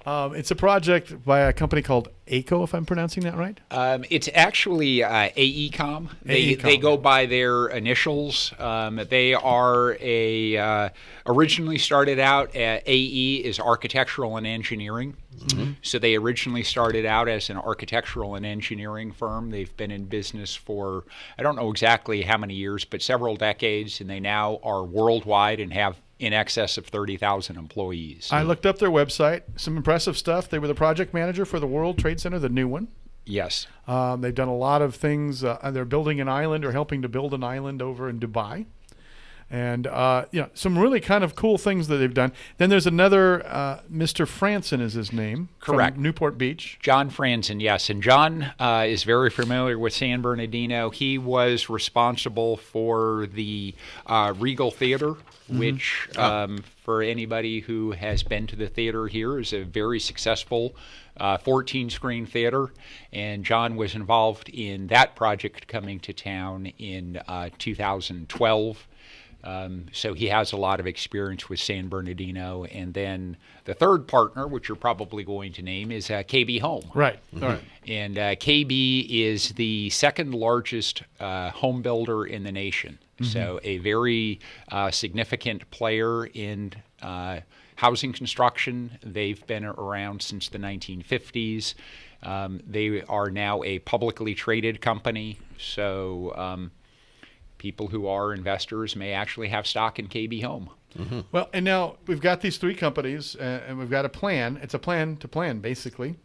It's a project by a company called AECO, if I'm pronouncing that right? It's actually AECOM. They go by their initials. They are originally started out at AE is architectural and engineering. Mm-hmm. So they originally started out as an architectural and engineering firm. They've been in business for, I don't know exactly how many years, but several decades, and they now are worldwide and have in excess of 30,000 employees. I looked up their website. Some impressive stuff. They were the project manager for the World Trade Center, the new one. Yes. They've done a lot of things. They're building an island or helping to build an island over in Dubai. And, some really kind of cool things that they've done. Then there's another, Mr. Franson is his name. Correct. From Newport Beach. John Franson, yes. And John is very familiar with San Bernardino. He was responsible for the Regal Theater, which, for anybody who has been to the theater here, is a very successful 14-screen theater. And John was involved in that project coming to town in 2012. So he has a lot of experience with San Bernardino. And then the third partner, which you're probably going to name, is KB Home. Right. All right. And KB is the second largest home builder in the nation. Mm-hmm. So a very significant player in housing construction. They've been around since the 1950s. They are now a publicly traded company. So people who are investors may actually have stock in KB Home. Mm-hmm. Well, and now we've got these three companies, and we've got a plan. It's a plan to plan, basically.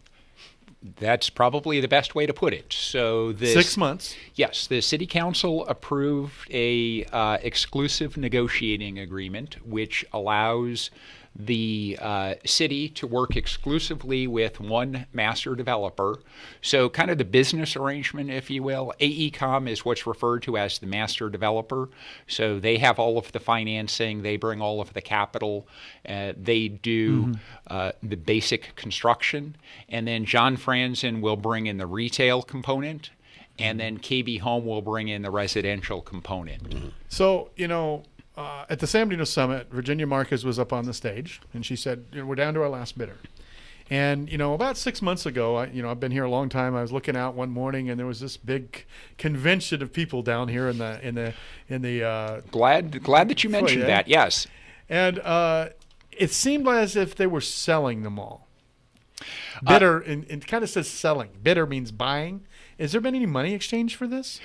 That's probably the best way to put it. So 6 months. Yes, the City Council approved a exclusive negotiating agreement, which allows the city to work exclusively with one master developer. So kind of the business arrangement, if you will. AECOM is what's referred to as the master developer. So they have all of the financing. They bring all of the capital. They do the basic construction. And then John Franzen will bring in the retail component. And then KB Home will bring in the residential component. So, at the San Bernardino Summit, Virginia Marquez was up on the stage, and she said, we're down to our last bidder. And, about 6 months ago, I've been here a long time. I was looking out one morning, and there was this big convention of people down here in the glad that you mentioned that, yes. And it seemed as if they were selling them all. Bidder, and it kind of says selling. Bidder means buying. Has there been any money exchange for this?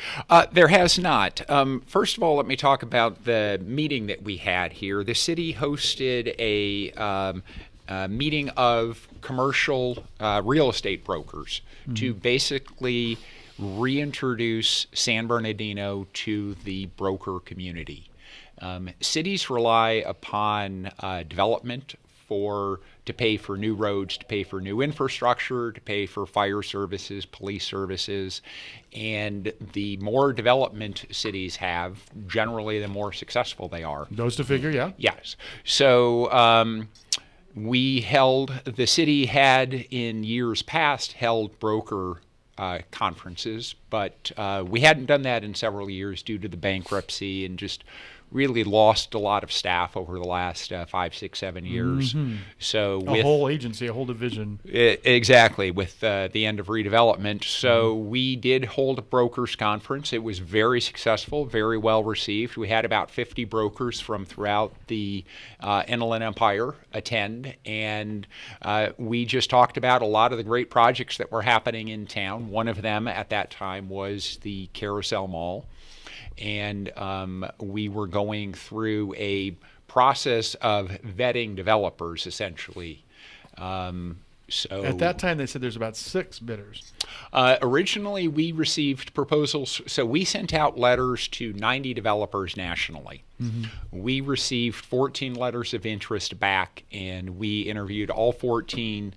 There has not. First of all, let me talk about the meeting that we had here. The city hosted meeting of commercial real estate brokers to basically reintroduce San Bernardino to the broker community. Cities rely upon development to pay for new roads, to pay for new infrastructure, to pay for fire services, police services. And the more development cities have, generally the more successful they are. Goes to figure, yeah. Yes. So the city had in years past held broker conferences, but we hadn't done that in several years due to the bankruptcy and just really lost a lot of staff over the last 5, 6, 7 years. So a whole agency, a whole division. Exactly, with the end of redevelopment. So we did hold a brokers conference. It was very successful, very well received. We had about 50 brokers from throughout the Inland Empire attend, and we just talked about a lot of the great projects that were happening in town. One of them at that time was the Carousel Mall. And we were going through a process of vetting developers, essentially. So at that time, they said there's about 6 bidders. Originally, we received proposals. So we sent out letters to 90 developers nationally. We received 14 letters of interest back, and we interviewed all 14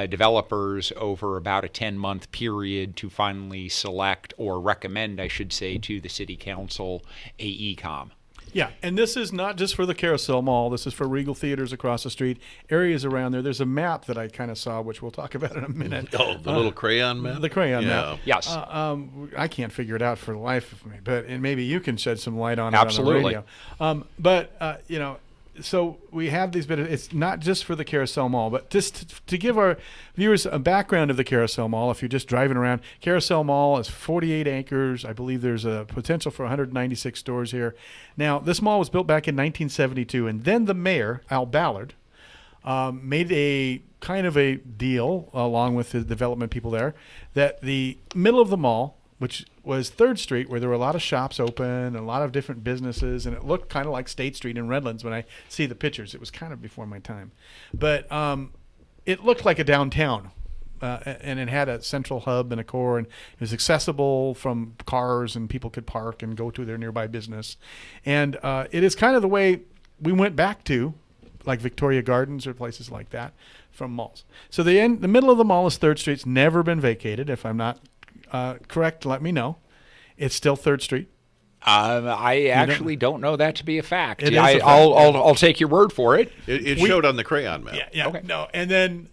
developers over about a 10-month period to finally select, or recommend, I should say, to the City Council a ECOM. Yeah, and this is not just for the Carousel Mall. This is for Regal Theaters across the street, areas around there. There's a map that I kind of saw, which we'll talk about in a minute. Oh, the little crayon map? The crayon map. Yes. I can't figure it out for the life of me, and maybe you can shed some light on Absolutely. it on the radio. So we have these bits. It's not just for the Carousel Mall, but just to give our viewers a background of the Carousel Mall, if you're just driving around, Carousel Mall is 48 acres. I believe there's a potential for 196 stores here. Now, this mall was built back in 1972, and then the mayor, Al Ballard, made a kind of a deal along with the development people there that the middle of the mall, which was 3rd Street, where there were a lot of shops open and a lot of different businesses, and it looked kind of like State Street in Redlands when I see the pictures. It was kind of before my time. But it looked like a downtown, and it had a central hub and a core, and it was accessible from cars, and people could park and go to their nearby business. And it is kind of the way we went back to, like Victoria Gardens or places like that, from malls. So the middle of the mall is 3rd Street. It's never been vacated, if I'm not correct, let me know. It's still 3rd Street. I actually don't know that to be a fact. It is a fact. I'll take your word for it. It showed on the crayon map. Yeah. Okay. No, and then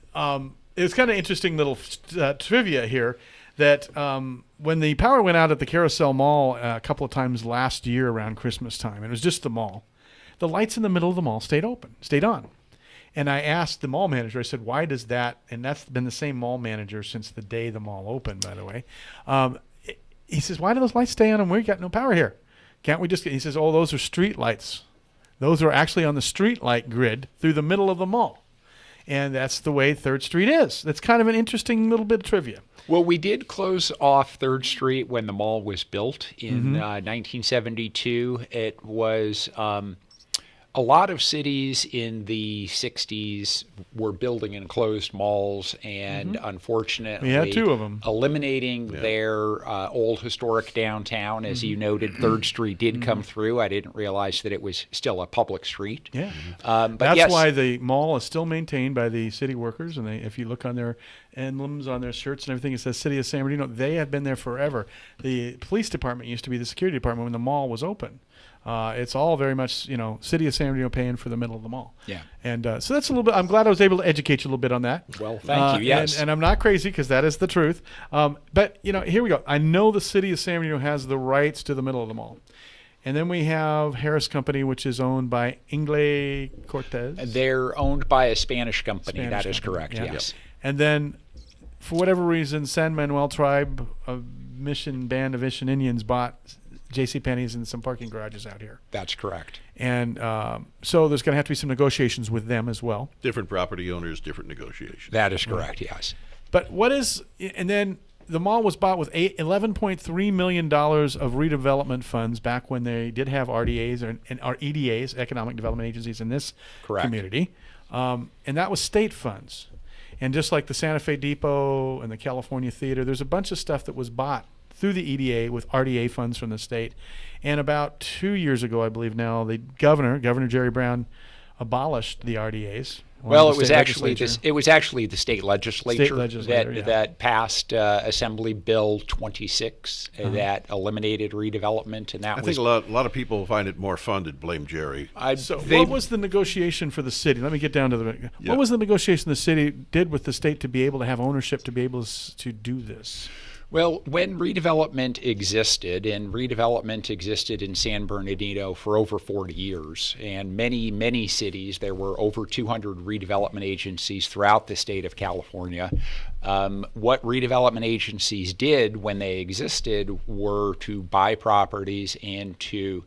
it's kind of interesting little trivia here that when the power went out at the Carousel Mall a couple of times last year around Christmas time, and it was just the mall, the lights in the middle of the mall stayed on. And I asked the mall manager, I said, why does that, and that's been the same mall manager since the day the mall opened, by the way. He says, why do those lights stay on and we got no power here? Can't we just he says, oh, those are street lights. Those are actually on the street light grid through the middle of the mall. And that's the way 3rd Street is. That's kind of an interesting little bit of trivia. Well, we did close off 3rd Street when the mall was built in 1972. It was... a lot of cities in the 60s were building enclosed malls, and unfortunately, we had 2 of them. Eliminating their old historic downtown. As you noted, 3rd Street did come through. I didn't realize that it was still a public street. Yeah, but that's why the mall is still maintained by the city workers, and if you look on their emblems on their shirts and everything, it says City of San Bernardino. They have been there forever. The police department used to be the security department when the mall was open. It's all very much, City of San Bernardino paying for the middle of the mall. Yeah. And so that's a little bit, I'm glad I was able to educate you a little bit on that. Well, thank you, yes. And I'm not crazy because that is the truth. But, here we go. I know the City of San Bernardino has the rights to the middle of the mall. And then we have Harris Company, which is owned by Ingle Cortez. They're owned by a Spanish company. That is correct, yes. And then, for whatever reason, San Manuel Tribe of Band of Mission Indians bought JCPenney's and some parking garages out here. That's correct. And so there's going to have to be some negotiations with them as well. Different property owners, different negotiations. That is correct, yes. But and then the mall was bought with $11.3 million of redevelopment funds back when they did have RDAs or EDAs, Economic Development Agencies, in this community. And that was state funds. And just like the Santa Fe Depot and the California Theater, there's a bunch of stuff that was bought through the EDA with RDA funds from the state. And about 2 years ago, I believe now, the Governor Jerry Brown, abolished the RDAs. Well, it was actually the state legislature, yeah. that passed Assembly Bill 26 that eliminated redevelopment, and that I think a lot of people find it more fun to blame Jerry. What was the negotiation for the city? Let me get down to what was the negotiation the city did with the state to be able to have ownership to be able to do this? Well, when redevelopment existed, and redevelopment existed in San Bernardino for over 40 years, and many cities, there were over 200 redevelopment agencies throughout the state of California. What redevelopment agencies did when they existed were to buy properties and to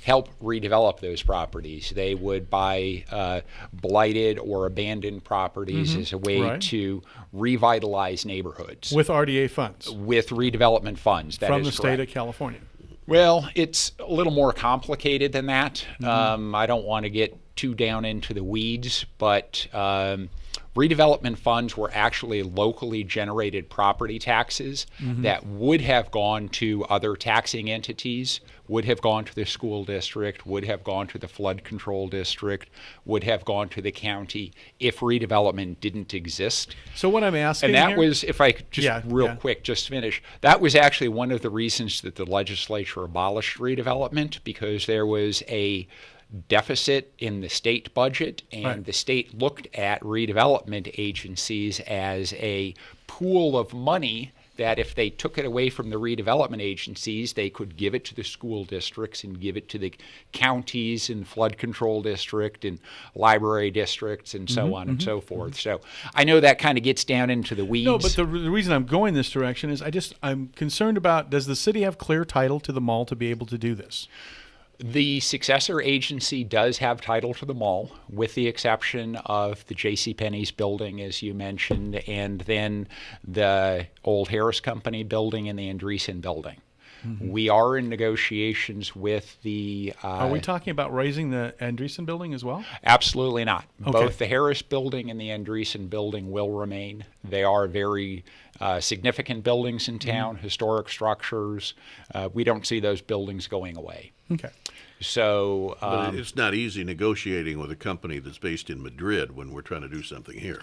help redevelop those properties. They would buy blighted or abandoned properties as a way to revitalize neighborhoods. With RDA funds? With redevelopment funds, that from is the state of California? Well, it's a little more complicated than that. I don't want to get too down into the weeds, but redevelopment funds were actually locally generated property taxes that would have gone to other taxing entities, would have gone to the school district, would have gone to the flood control district, would have gone to the county if redevelopment didn't exist. So what I'm asking And that here, was, if I could just quick, just finish, that was actually one of the reasons that the legislature abolished redevelopment, because there was a deficit in the state budget, and the state looked at redevelopment agencies as a pool of money that if they took it away from the redevelopment agencies, they could give it to the school districts and give it to the counties and flood control district and library districts and so on and so forth. So I know that kind of gets down into the weeds. No, but the reason I'm going this direction is I'm concerned about, does the city have clear title to the mall to be able to do this? The successor agency does have title to the mall, with the exception of the JCPenney's building, as you mentioned, and then the old Harris Company building and the Andreessen building. We are in negotiations with the... Are we talking about raising the Andreessen building as well? Absolutely not. Okay. Both the Harris building and the Andreessen building will remain. They are very significant buildings in town, historic structures. We don't see those buildings going away. Okay. So, but it's not easy negotiating with a company that's based in Madrid when we're trying to do something here.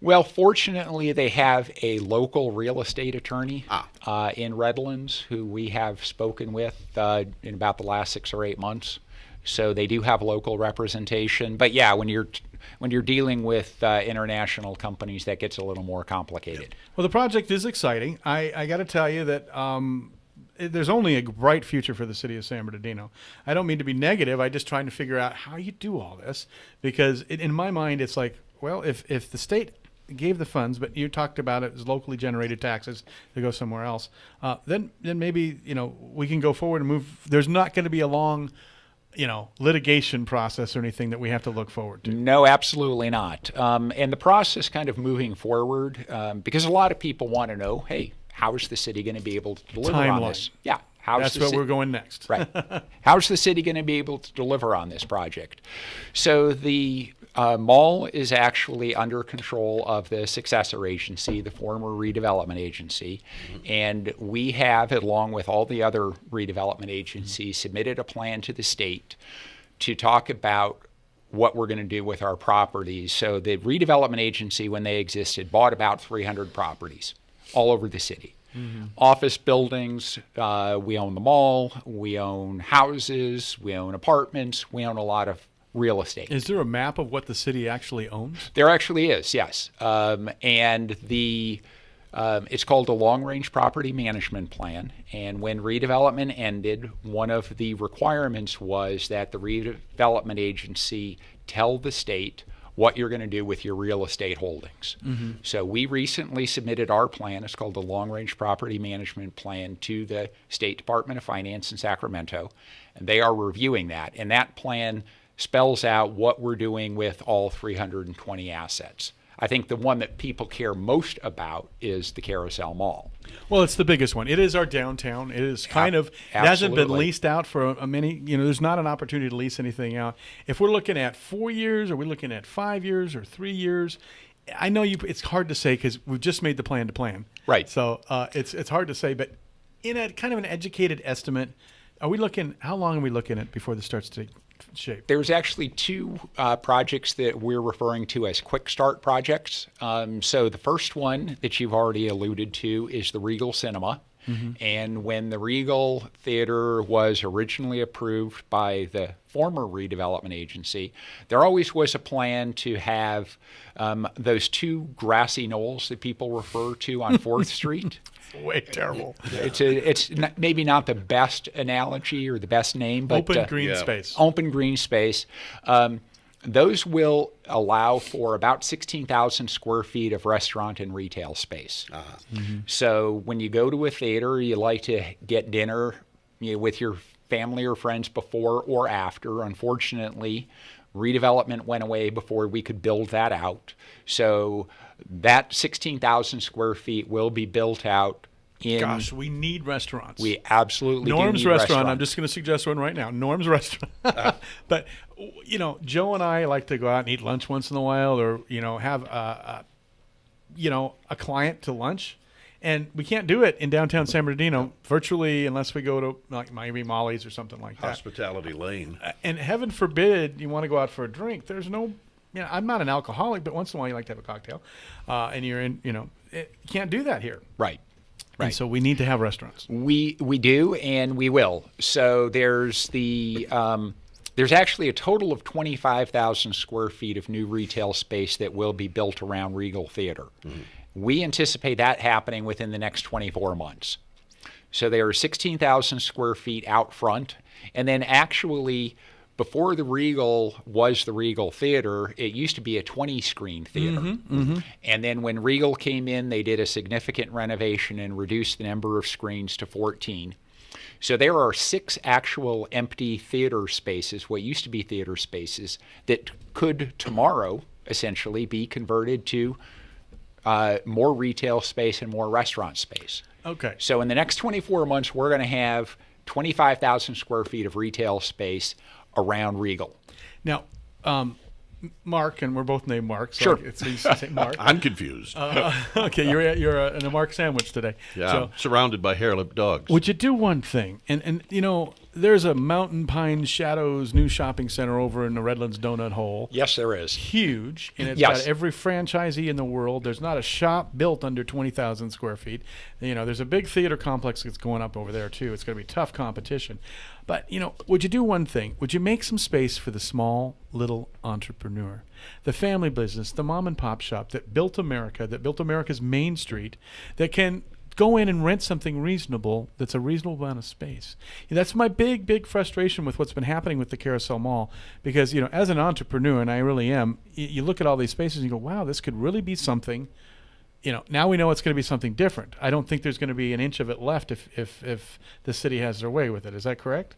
Well, fortunately, they have a local real estate attorney in Redlands who we have spoken with in about the last 6 or 8 months. So they do have local representation. But yeah, when you're dealing with international companies, that gets a little more complicated. Well, the project is exciting. I got to tell you that there's only a bright future for the city of San Bernardino. I don't mean to be negative. I'm just trying to figure out how you do all this, because in my mind, it's like, well, if the state gave the funds, but you talked about it as locally generated taxes to go somewhere else, then maybe we can go forward and move. There's not going to be a long litigation process or anything that we have to look forward to. No, absolutely not. And the process kind of moving forward, because a lot of people want to know, hey, how is the city going to be able to deliver on this? Yeah. That's where we're going next. Right. How's the city going to be able to deliver on this project? So the mall is actually under control of the successor agency, the former redevelopment agency, and we have, along with all the other redevelopment agencies, submitted a plan to the state to talk about what we're going to do with our properties. So the redevelopment agency, when they existed, bought about 300 properties all over the city. Office buildings, we own the mall, we own houses, we own apartments, we own a lot of real estate. Is there a map of what the city actually owns? There actually is, yes. And it's called the Long Range Property Management Plan. And when redevelopment ended, one of the requirements was that the redevelopment agency tell the state what you're going to do with your real estate holdings. So we recently submitted our plan. It's called the Long Range Property Management Plan to the State Department of Finance in Sacramento, and they are reviewing that. And that plan spells out what we're doing with all 320 assets. I think the one that people care most about is the Carousel Mall. Well, it's the biggest one. It is our downtown. It is kind of, it hasn't been leased out for a many, there's not an opportunity to lease anything out. If we're looking at 4 years, or we're looking at 5 years or 3 years, I know it's hard to say because we've just made the plan to plan. Right. So it's hard to say, but in a kind of an educated estimate, how long are we looking at before this starts to take shape? There's actually two projects that we're referring to as quick start projects. So the first one that you've already alluded to is the Regal Cinema. Mm-hmm. And when the Regal Theater was originally approved by the former redevelopment agency, there always was a plan to have those two grassy knolls that people refer to on 4th Street. Way terrible. It's maybe not the best analogy or the best name, but open green space. Open green space. Those will allow for about 16,000 square feet of restaurant and retail space. Mm-hmm. So when you go to a theater, you like to get dinner with your family or friends before or after. Unfortunately, redevelopment went away before we could build that out. So that 16,000 square feet will be built out. Gosh, we need restaurants. We absolutely Norm's do need Restaurant. I'm just going to suggest one right now. Norm's Restaurant. But, Joe and I like to go out and eat lunch once in a while, or, have a client to lunch. And we can't do it in downtown San Bernardino virtually unless we go to like Miami Molly's or something like that. Hospitality Lane. And heaven forbid you want to go out for a drink. There's no, I'm not an alcoholic, but once in a while you like to have a cocktail. And you're in, you can't do that here. Right. And so we need to have restaurants. We do, and we will. So there's there's actually a total of 25,000 square feet of new retail space that will be built around Regal Theater. Mm-hmm. We anticipate that happening within the next 24 months. So there are 16,000 square feet out front, and then actually, before the Regal was the Regal Theater, it used to be a 20-screen theater. Mm-hmm, mm-hmm. And then when Regal came in, they did a significant renovation and reduced the number of screens to 14. So there are 6 actual empty theater spaces, what used to be theater spaces, that could tomorrow essentially be converted to more retail space and more restaurant space. Okay. So in the next 24 months, we're going to have 25,000 square feet of retail space around Regal. Now, Mark, and we're both named Mark. So sure. It's easy to say Mark. I'm confused. Okay, you're in a Mark sandwich today. Yeah, so, I'm surrounded by hair-lipped dogs. Would you do one thing? And there's a Mountain Pine Shadows new shopping center over in the Redlands Donut Hole. Yes, there is. Huge, and it's got every franchisee in the world. There's not a shop built under 20,000 square feet. There's a big theater complex that's going up over there too. It's going to be tough competition. But, would you do one thing? Would you make some space for the small, little entrepreneur, the family business, the mom and pop shop that built America, that built America's Main Street, that can go in and rent something reasonable that's a reasonable amount of space? That's my big frustration with what's been happening with the Carousel Mall, because, as an entrepreneur, and I really am, you look at all these spaces and you go, wow, this could really be something. Now we know it's going to be something different. I don't think there's going to be an inch of it left if the city has their way with it. Is that correct?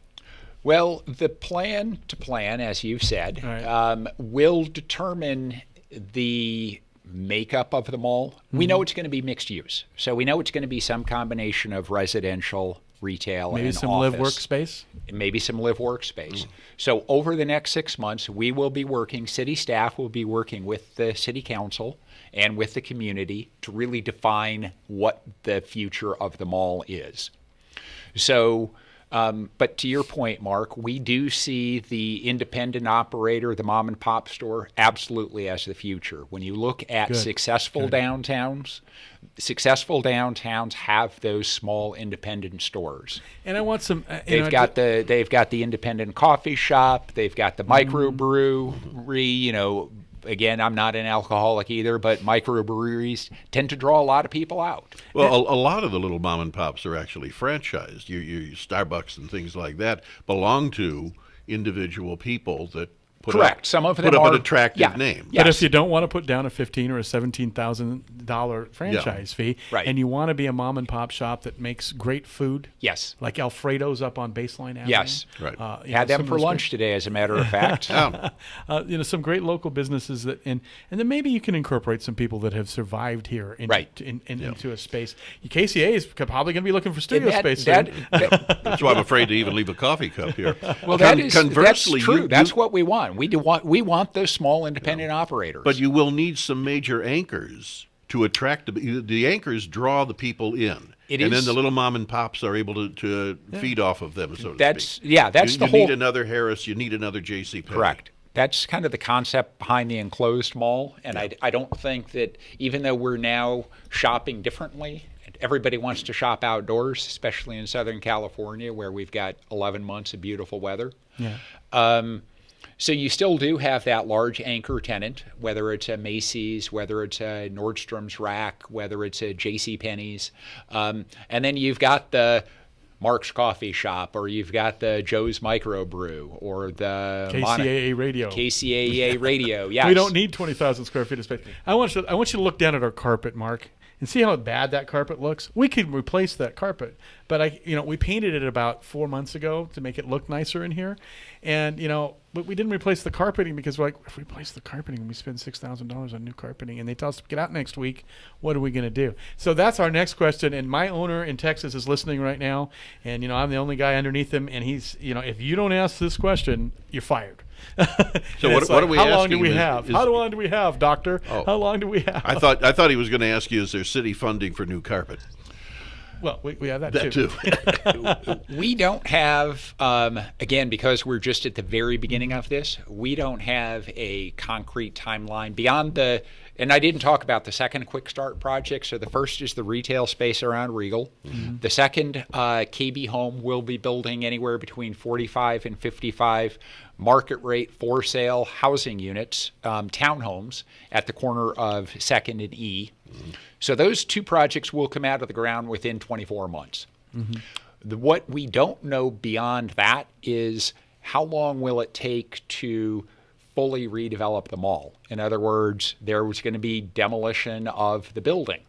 Well, the plan, as you've said, right, will determine the makeup of the mall. Mm-hmm. We know it's going to be mixed use. So we know it's going to be some combination of residential, retail, maybe and some office. live workspace. Maybe some live workspace. So over the next 6 months, we will be working, city staff will be working with the city council and with the community to really define what the future of the mall is. So, but to your point, Mark, we do see the independent operator, the mom and pop store, absolutely as the future. When you look at successful downtowns have those small independent stores. And I want some. They've got the independent coffee shop. They've got the microbrewery. Again, I'm not an alcoholic either, but microbreweries tend to draw a lot of people out. Well, a lot of the little mom and pops are actually franchised. Your Starbucks and things like that belong to individual people that Correct. Some of them put up are an attractive name. But if you don't want to put down a $15,000 or a $17,000 franchise fee, Right. and you want to be a mom and pop shop that makes great food, Yes. like Alfredo's up on Baseline Avenue. Yes. Right. Had them for lunch today, as a matter of fact. Some great local businesses and then maybe you can incorporate some people that have survived here into a space. Kcaa is probably going to be looking for studio space soon. That's why I'm afraid to even leave a coffee cup here. Well, that's conversely, true. That's what we want. We want those small independent operators. But you will need some major anchors to attract the anchors draw the people in. Then the little mom and pops are able to feed off of them, so to speak. You need another Harris, you need another J.C. Penney. Correct. That's kind of the concept behind the enclosed mall, and I don't think that even though we're now shopping differently, everybody wants to shop outdoors, especially in Southern California where we've got 11 months of beautiful weather. Yeah. So you still do have that large anchor tenant, whether it's a Macy's, whether it's a Nordstrom's Rack, whether it's a JCPenney's. And then you've got the Mark's Coffee Shop, or you've got the Joe's Microbrew, or the KCAA Radio. KCAA Radio, yes. We don't need 20,000 square feet of space. I want you to look down at our carpet, Mark, and see how bad that carpet looks. We could replace that carpet, but we painted it about 4 months ago to make it look nicer in here, and but we didn't replace the carpeting because we're like, if we replace the carpeting, we spend $6,000 on new carpeting, and they tell us to get out next week. What are we going to do? So that's our next question. And my owner in Texas is listening right now, and I'm the only guy underneath him, and he's if you don't ask this question, you're fired. So what are we asking? How long do we have? How long do we have, doctor? How long do we have? I thought he was going to ask you, is there city funding for new carpet? Well, we have that too. We don't have, again, because we're just at the very beginning of this, we don't have a concrete timeline beyond and I didn't talk about the second Quick Start project. So the first is the retail space around Regal. Mm-hmm. The second, KB Home will be building anywhere between 45 and 55 market rate for sale housing units, townhomes at the corner of 2nd and E. Mm-hmm. So those two projects will come out of the ground within 24 months. Mm-hmm. What we don't know beyond that is how long will it take to fully redevelop the mall. In other words, there was going to be demolition of the building.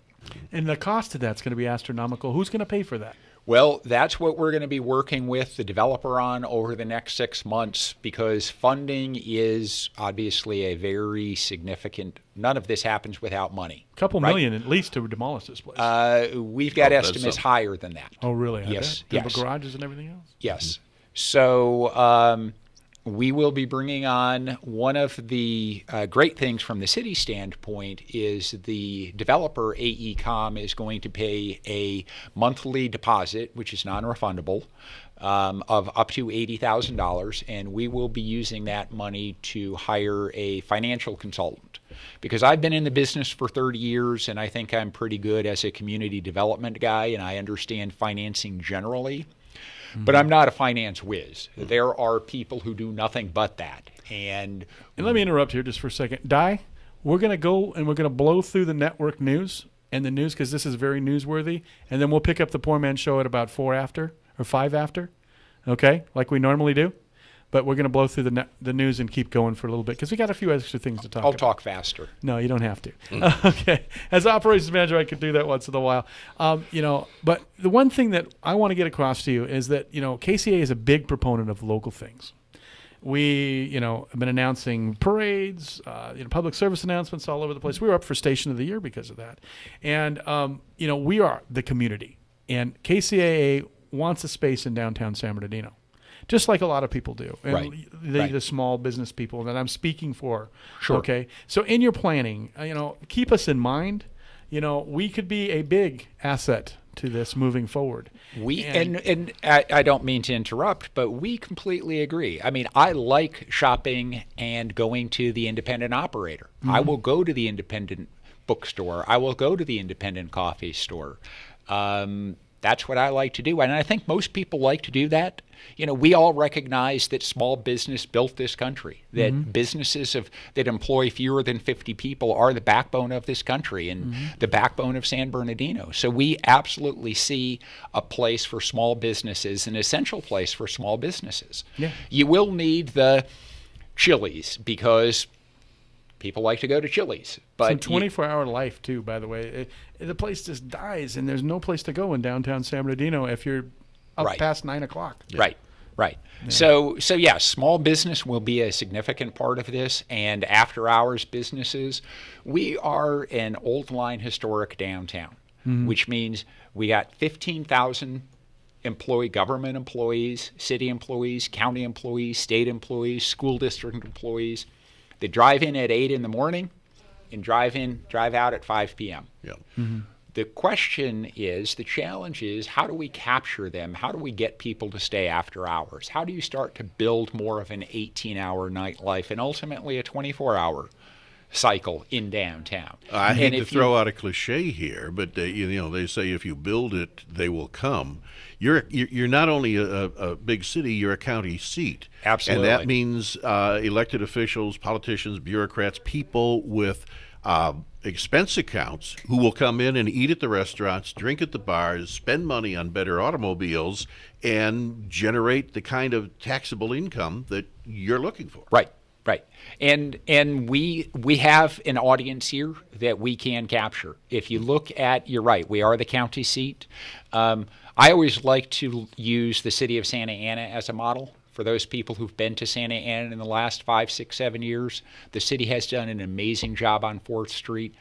And the cost of that's going to be astronomical. Who's going to pay for that? Well, that's what we're going to be working with the developer on over the next 6 months, because funding is obviously a very significant. None of this happens without money. A couple million at least to demolish this place. We've got estimates higher than that. Oh, really? Yes. The garages and everything else? Yes. So we will be bringing on one of the great things from the city standpoint is the developer, AECom, is going to pay a monthly deposit, which is non-refundable, of up to $80,000, and we will be using that money to hire a financial consultant. Because I've been in the business for 30 years, and I think I'm pretty good as a community development guy, and I understand financing generally. But I'm not a finance whiz. There are people who do nothing but that. And let me interrupt here just for a second. Di, we're going to go and we're going to blow through the network news and the news because this is very newsworthy. And then we'll pick up the Poor Man Show at about 4 after or 5 after, okay, like we normally do. But we're going to blow through the news and keep going for a little bit because we got a few extra things to talk about. I'll talk faster. No, you don't have to. Okay. As operations manager, I could do that once in a while. But the one thing that I want to get across to you is that, Kcaa is a big proponent of local things. We, have been announcing parades, public service announcements all over the place. We were up for Station of the Year because of that. And, we are the community. And Kcaa wants a space in downtown San Bernardino. Just like a lot of people do. And the small business people that I'm speaking for. Sure. Okay. So in your planning, keep us in mind. We could be a big asset to this moving forward. And I don't mean to interrupt, but we completely agree. I mean, I like shopping and going to the independent operator. Mm-hmm. I will go to the independent bookstore. I will go to the independent coffee store. That's what I like to do. And I think most people like to do that. We all recognize that small business built this country, that businesses that employ fewer than 50 people are the backbone of this country and the backbone of San Bernardino. So we absolutely see a place for small businesses, an essential place for small businesses. Yeah. You will need the Chili's, because people like to go to Chili's. But some 24-hour life, too, by the way. The place just dies, and there's no place to go in downtown San Bernardino if you're up past 9 o'clock. Right. Yeah. So yeah, small business will be a significant part of this, and after-hours businesses. We are an old line historic downtown, which means we got 15,000 government employees, city employees, county employees, state employees, school district employees. They drive in at 8 in the morning and drive out at 5 p.m. Yeah. The question is, the challenge is, how do we capture them? How do we get people to stay after hours? How do you start to build more of an 18-hour nightlife and ultimately a 24-hour cycle in downtown? I hate to throw out a cliche here, but they say if you build it, they will come. You're not only a big city, you're a county seat. Absolutely. And that means elected officials, politicians, bureaucrats, people with expense accounts who will come in and eat at the restaurants, drink at the bars, spend money on better automobiles, and generate the kind of taxable income that you're looking for. Right. And we have an audience here that we can capture. If you look at, you're right, we are the county seat. I always like to use the city of Santa Ana as a model. For those people who've been to Santa Ana in the last 5, 6, 7 years, the city has done an amazing job on 4th Street.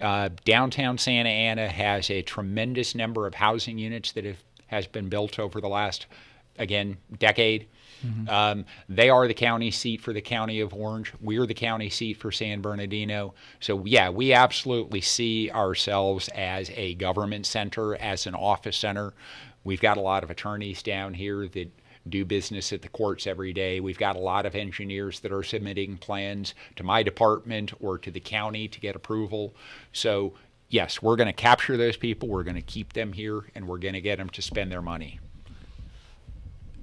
Downtown Santa Ana has a tremendous number of housing units that has been built over the last, again, decade. They are the county seat for the County of Orange. We're the county seat for San Bernardino. So, yeah, we absolutely see ourselves as a government center, as an office center. We've got a lot of attorneys down here that do business at the courts every day. We've got a lot of engineers that are submitting plans to my department or to the county to get approval. So, yes, we're going to capture those people. We're going to keep them here, and we're going to get them to spend their money.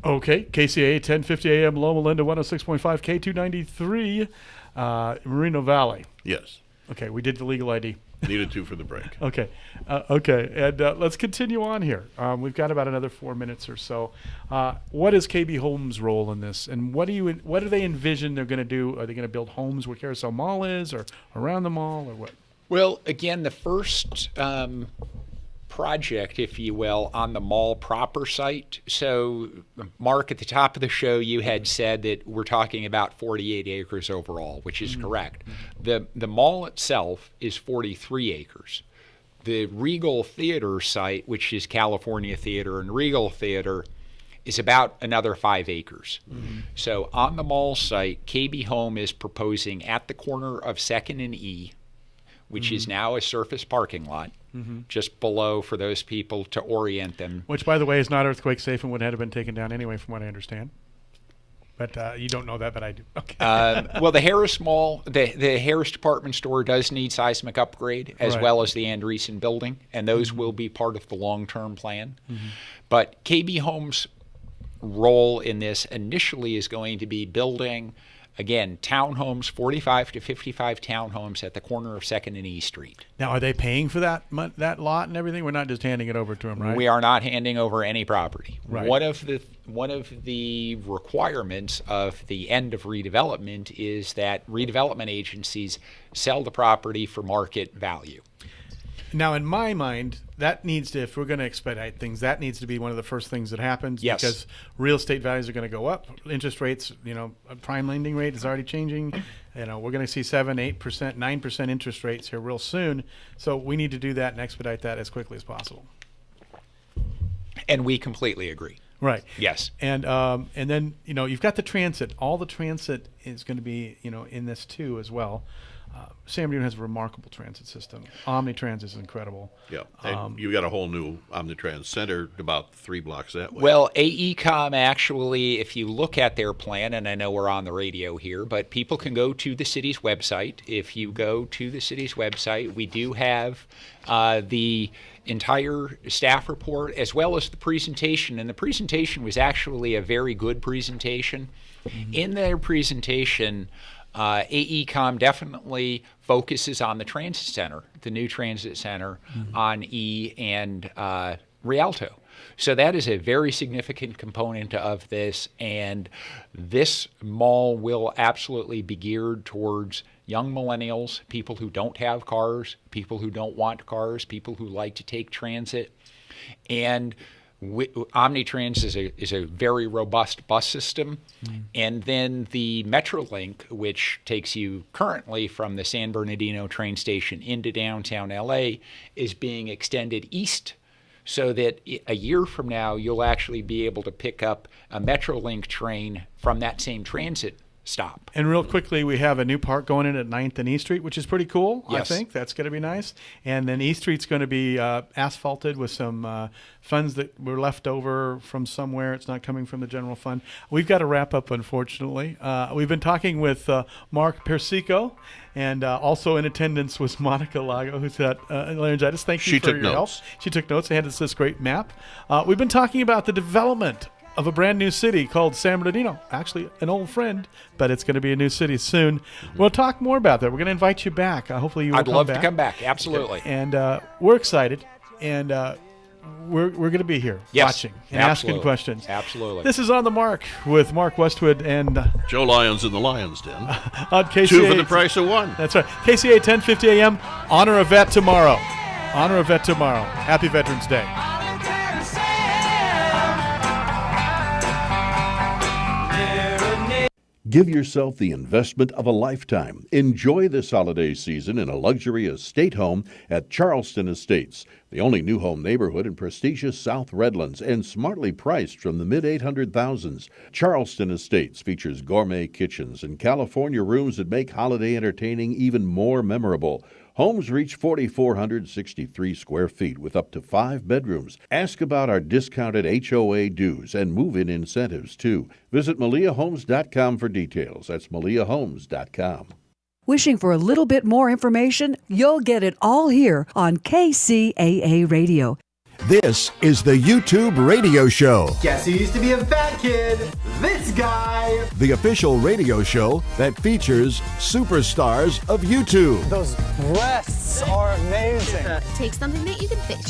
Okay, KCAA 1050 AM, Loma Linda 106.5, K293, Moreno Valley. Yes. Okay, we did the legal ID. Needed to for the break. Okay, and let's continue on here. We've got about another 4 minutes or so. What is KB Home's role in this, and what do they envision they're going to do? Are they going to build homes where Carousel Mall is, or around the mall, or what? Well, again, the first project, if you will, on the mall proper site. So, Mark, at the top of the show, you had said that we're talking about 48 acres overall, which is correct. The mall itself is 43 acres. The Regal Theater site, which is California Theater and Regal Theater, is about another 5 acres. So on the mall site, KB Home is proposing at the corner of 2nd and E, which is now a surface parking lot, just below for those people to orient them. Which, by the way, is not earthquake safe and would have been taken down anyway, from what I understand. But you don't know that, but I do. Okay. Well, the Harris Mall, the Harris department store does need seismic upgrade, as well as the Andreessen building, and those will be part of the long-term plan. But KB Home's role in this initially is going to be building, again, townhomes, 45 to 55 townhomes at the corner of 2nd and E Street. Now, are they paying for that lot and everything? We're not just handing it over to them, right? We are not handing over any property. Right. One of the requirements of the end of redevelopment is that redevelopment agencies sell the property for market value. Now, in my mind, that needs to, if we're going to expedite things, that needs to be one of the first things that happens. Yes. Because real estate values are going to go up. Interest rates, prime lending rate is already changing. We're going to see 7%, 8%, 9% interest rates here real soon. So we need to do that and expedite that as quickly as possible. And we completely agree. Right. Yes. And then, you've got the transit. All the transit is going to be, in this too as well. San Bernardino has a remarkable transit system. Omnitrans is incredible. Yeah, and you got a whole new Omnitrans center about 3 blocks that way. Well, AECOM actually, if you look at their plan, and I know we're on the radio here, but people can go to the city's website. If you go to the city's website, we do have the entire staff report as well as the presentation. And the presentation was actually a very good presentation. In their presentation, AECOM definitely focuses on the transit center, the new transit center on E and Rialto. So that is a very significant component of this, and this mall will absolutely be geared towards young millennials, people who don't have cars, people who don't want cars, people who like to take transit. And Omnitrans is a very robust bus system. And then the Metrolink, which takes you currently from the San Bernardino train station into downtown LA, is being extended east, so that a year from now you'll actually be able to pick up a Metrolink train from that same transit stop. And real quickly, we have a new park going in at 9th and E Street, which is pretty cool. Yes. I think that's going to be nice. And then E Street's going to be asphalted with some funds that were left over from somewhere. It's not coming from the general fund. We've got to wrap up, unfortunately. We've been talking with Mark Persico, and also in attendance was Monica Lago, who's at laryngitis. Thank you for your help. She took notes and handed us this great map. We've been talking about the development of a brand new city called San Bernardino. Actually, an old friend, but it's going to be a new city soon. We'll talk more about that. We're going to invite you back. Hopefully you will come back. I'd love to come back, absolutely. And we're excited, and we're going to be here watching and asking questions. Absolutely. This is On the Mark with Mark Westwood and Joe Lyons in the Lions Den. On Kcaa. 2 for the price of 1. That's right. Kcaa 1050 a.m. Honor a vet tomorrow. Honor a vet tomorrow. Happy Veterans Day. Give yourself the investment of a lifetime. Enjoy this holiday season in a luxury estate home at Charleston Estates, the only new home neighborhood in prestigious South Redlands and smartly priced from the mid-800,000s. Charleston Estates features gourmet kitchens and California rooms that make holiday entertaining even more memorable. Homes reach 4,463 square feet with up to 5 bedrooms. Ask about our discounted HOA dues and move-in incentives, too. Visit MaliaHomes.com for details. That's MaliaHomes.com. Wishing for a little bit more information? You'll get it all here on KCAA Radio. This is the YouTube Radio Show, Guess who used to be a fat kid? This guy! the official radio show that features superstars of YouTube. Those breasts are amazing. Take something that you can fix